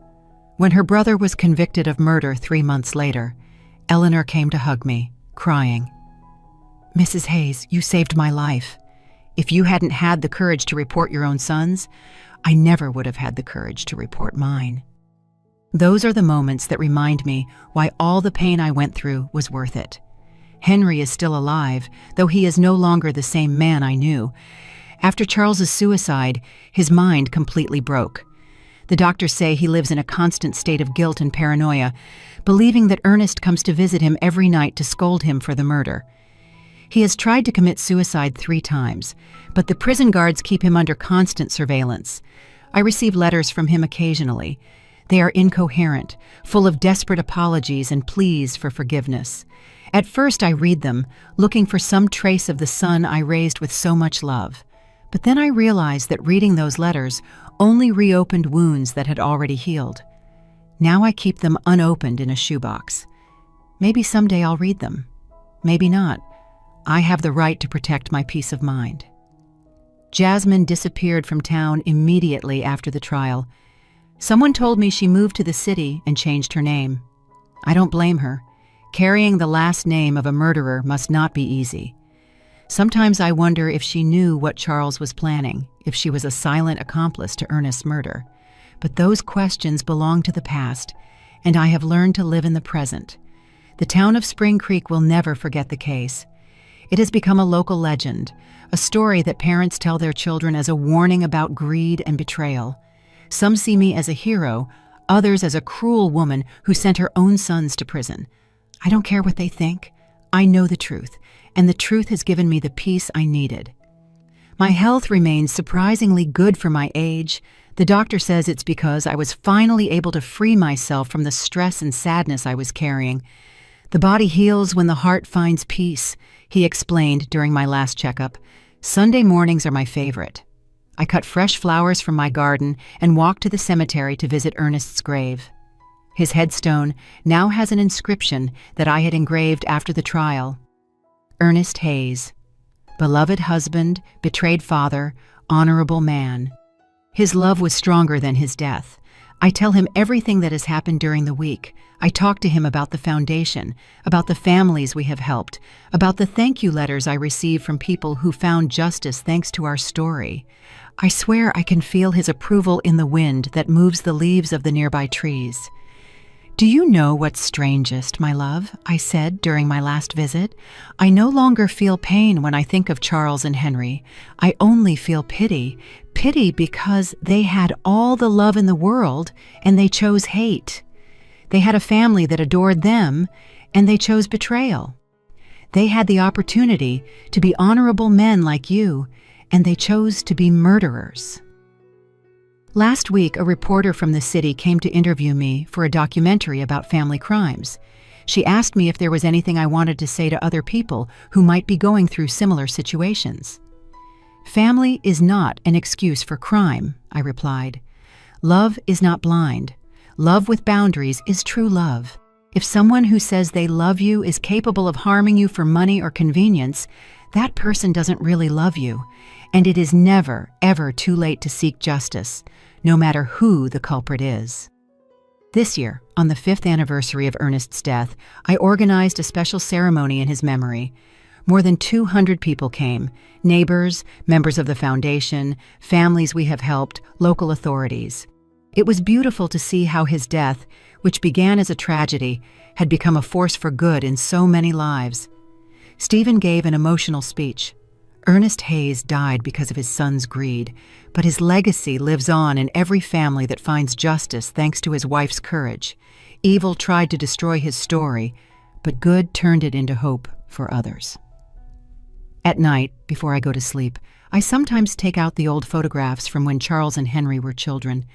When her brother was convicted of murder 3 months later, Eleanor came to hug me, crying, "Mrs. Hayes, you saved my life. If you hadn't had the courage to report your own sons, I never would have had the courage to report mine." Those are the moments that remind me why all the pain I went through was worth it. Henry is still alive, though he is no longer the same man I knew. After Charles's suicide, his mind completely broke. The doctors say he lives in a constant state of guilt and paranoia, believing that Ernest comes to visit him every night to scold him for the murder. He has tried to commit suicide 3 times, but the prison guards keep him under constant surveillance. I receive letters from him occasionally. They are incoherent, full of desperate apologies and pleas for forgiveness. At first I read them, looking for some trace of the son I raised with so much love. But then I realized that reading those letters only reopened wounds that had already healed. Now I keep them unopened in a shoebox. Maybe someday I'll read them. Maybe not. I have the right to protect my peace of mind. Jasmine disappeared from town immediately after the trial. Someone told me she moved to the city and changed her name. I don't blame her. Carrying the last name of a murderer must not be easy. Sometimes I wonder if she knew what Charles was planning, if she was a silent accomplice to Ernest's murder. But those questions belong to the past, and I have learned to live in the present. The town of Spring Creek will never forget the case. It has become a local legend, a story that parents tell their children as a warning about greed and betrayal. Some see me as a hero, others as a cruel woman who sent her own sons to prison. I don't care what they think. I know the truth, and the truth has given me the peace I needed. My health remains surprisingly good for my age. The doctor says it's because I was finally able to free myself from the stress and sadness I was carrying. The body heals when the heart finds peace, he explained during my last checkup. Sunday mornings are my favorite. I cut fresh flowers from my garden and walked to the cemetery to visit Ernest's grave. His headstone now has an inscription that I had engraved after the trial. Ernest Hayes, beloved husband, betrayed father, honorable man. His love was stronger than his death. I tell him everything that has happened during the week. I talk to him about the foundation, about the families we have helped, about the thank you letters I receive from people who found justice thanks to our story. I swear I can feel his approval in the wind that moves the leaves of the nearby trees. Do you know what's strangest, my love? I said during my last visit. I no longer feel pain when I think of Charles and Henry. I only feel pity. Pity because they had all the love in the world and they chose hate. They had a family that adored them and they chose betrayal. They had the opportunity to be honorable men like you and they chose to be murderers. Last week, a reporter from the city came to interview me for a documentary about family crimes. She asked me if there was anything I wanted to say to other people who might be going through similar situations. Family is not an excuse for crime, I replied. Love is not blind. Love with boundaries is true love. If someone who says they love you is capable of harming you for money or convenience, that person doesn't really love you, and it is never, ever too late to seek justice, no matter who the culprit is. This year, on the 5th anniversary of Ernest's death, I organized a special ceremony in his memory. More than 200 people came, neighbors, members of the foundation, families we have helped, local authorities. It was beautiful to see how his death, which began as a tragedy, had become a force for good in so many lives. Stephen gave an emotional speech. Ernest Hayes died because of his son's greed, but his legacy lives on in every family that finds justice thanks to his wife's courage. Evil tried to destroy his story, but good turned it into hope for others. At night, before I go to sleep, I sometimes take out the old photographs from when Charles and Henry were children.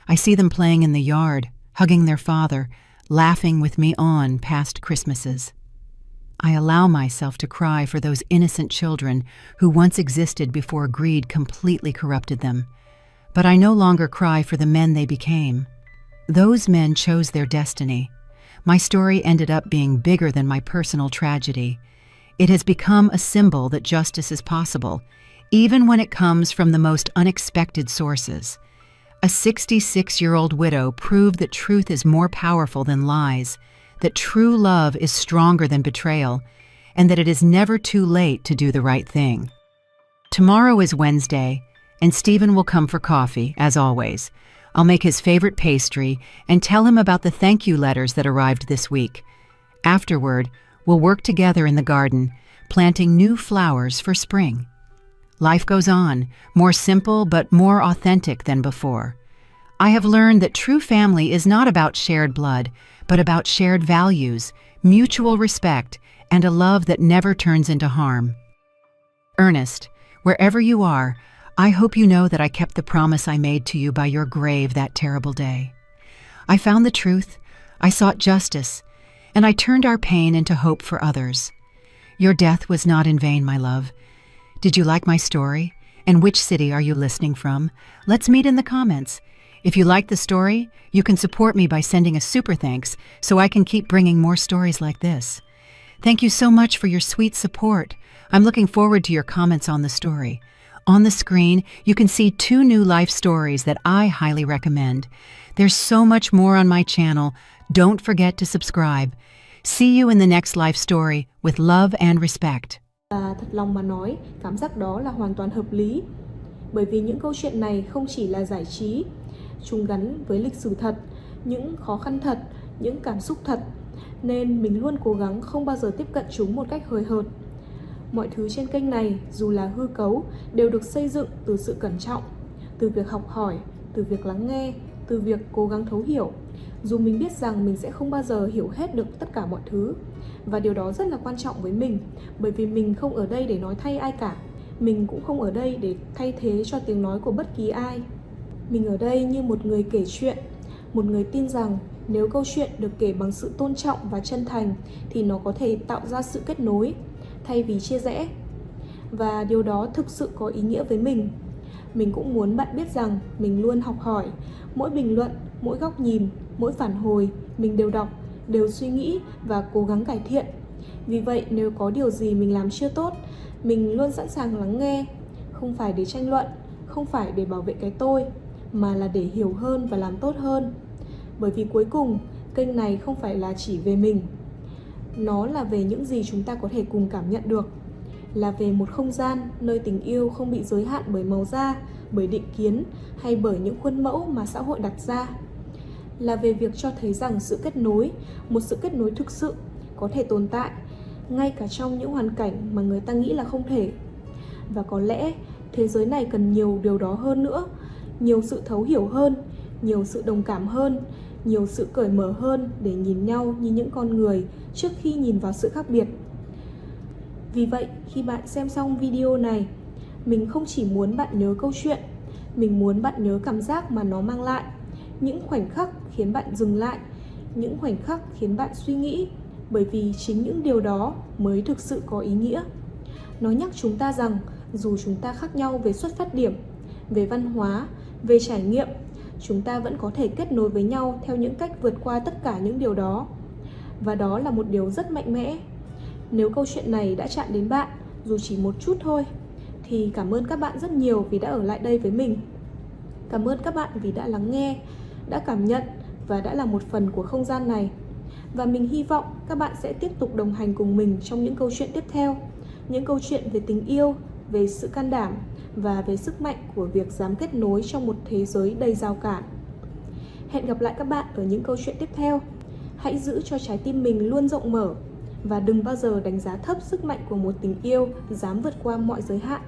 I see them playing in the yard, hugging their father, laughing with me on past Christmases. I allow myself to cry for those innocent children who once existed before greed completely corrupted them. But I no longer cry for the men they became. Those men chose their destiny. My story ended up being bigger than my personal tragedy. It has become a symbol that justice is possible, even when it comes from the most unexpected sources. A 66-year-old widow proved that truth is more powerful than lies, that true love is stronger than betrayal, and that it is never too late to do the right thing. Tomorrow is Wednesday, and Stephen will come for coffee, as always. I'll make his favorite pastry and tell him about the thank you letters that arrived this week. Afterward, we'll work together in the garden, planting new flowers for spring. Life goes on, more simple but more authentic than before. I have learned that true family is not about shared blood, but about shared values, mutual respect, and a love that never turns into harm. Ernest, wherever you are, I hope you know that I kept the promise I made to you by your grave that terrible day. I found the truth, I sought justice, and I turned our pain into hope for others. Your death was not in vain, my love. Did you like my story? And which city are you listening from? Let's meet in the comments. If you like the story, you can support me by sending a super thanks so I can keep bringing more stories like this. Thank you so much for your sweet support. I'm looking forward to your comments on the story. On the screen, you can see 2 new life stories that I highly recommend. There's so much more on my channel. Don't forget to subscribe. See you in the next life story with love and respect. Thật lòng mà nói, cảm giác đó là hoàn toàn hợp lý. Bởi vì những câu chuyện này không chỉ là giải trí, chúng gắn với lịch sử thật, những khó khăn thật, những cảm xúc thật, nên mình luôn cố gắng không bao giờ tiếp cận chúng một cách hời hợt. Mọi thứ trên kênh này, dù là hư cấu, đều được xây dựng từ sự cẩn trọng, từ việc học hỏi, từ việc lắng nghe, từ việc cố gắng thấu hiểu. Dù mình biết rằng mình sẽ không bao giờ hiểu hết được tất cả mọi thứ, và điều đó rất là quan trọng với mình, bởi vì mình không ở đây để nói thay ai cả. Mình cũng không ở đây để thay thế cho tiếng nói của bất kỳ ai. Mình ở đây như một người kể chuyện, một người tin rằng nếu câu chuyện được kể bằng sự tôn trọng và chân thành thì nó có thể tạo ra sự kết nối thay vì chia rẽ. Và điều đó thực sự có ý nghĩa với mình. Mình cũng muốn bạn biết rằng mình luôn học hỏi. Mỗi bình luận, mỗi góc nhìn, mỗi phản hồi mình đều đọc, đều suy nghĩ và cố gắng cải thiện. Vì vậy nếu có điều gì mình làm chưa tốt, mình luôn sẵn sàng lắng nghe. Không phải để tranh luận, không phải để bảo vệ cái tôi, mà là để hiểu hơn và làm tốt hơn. Bởi vì cuối cùng, kênh này không phải là chỉ về mình. Nó là về những gì chúng ta có thể cùng cảm nhận được. Là về một không gian nơi tình yêu không bị giới hạn bởi màu da, bởi định kiến hay bởi những khuôn mẫu mà xã hội đặt ra. là về việc cho thấy rằng sự kết nối, một sự kết nối thực sự có thể tồn tại ngay cả trong những hoàn cảnh mà người ta nghĩ là không thể. Và có lẽ thế giới này cần nhiều điều đó hơn nữa, nhiều sự thấu hiểu hơn, nhiều sự đồng cảm hơn, nhiều sự cởi mở hơn để nhìn nhau như những con người trước khi nhìn vào sự khác biệt. Vì vậy, khi bạn xem xong video này, mình không chỉ muốn bạn nhớ câu chuyện, mình muốn bạn nhớ cảm giác mà nó mang lại, những khoảnh khắc khiến bạn dừng lại, những khoảnh khắc khiến bạn suy nghĩ, bởi vì chính những điều đó mới thực sự có ý nghĩa. Nó nhắc chúng ta rằng dù chúng ta khác nhau về xuất phát điểm, về văn hóa, về trải nghiệm, chúng ta vẫn có thể kết nối với nhau theo những cách vượt qua tất cả những điều đó. Và đó là một điều rất mạnh mẽ. Nếu câu chuyện này đã chạm đến bạn, dù chỉ một chút thôi, thì cảm ơn các bạn rất nhiều vì đã ở lại đây với mình. Cảm ơn các bạn vì đã lắng nghe, đã cảm nhận và đã là một phần của không gian này. Và mình hy vọng các bạn sẽ tiếp tục đồng hành cùng mình trong những câu chuyện tiếp theo. Những câu chuyện về tình yêu, về sự can đảm và về sức mạnh của việc dám kết nối trong một thế giới đầy rào cản. Hẹn gặp lại các bạn ở những câu chuyện tiếp theo. Hãy giữ cho trái tim mình luôn rộng mở và đừng bao giờ đánh giá thấp sức mạnh của một tình yêu dám vượt qua mọi giới hạn.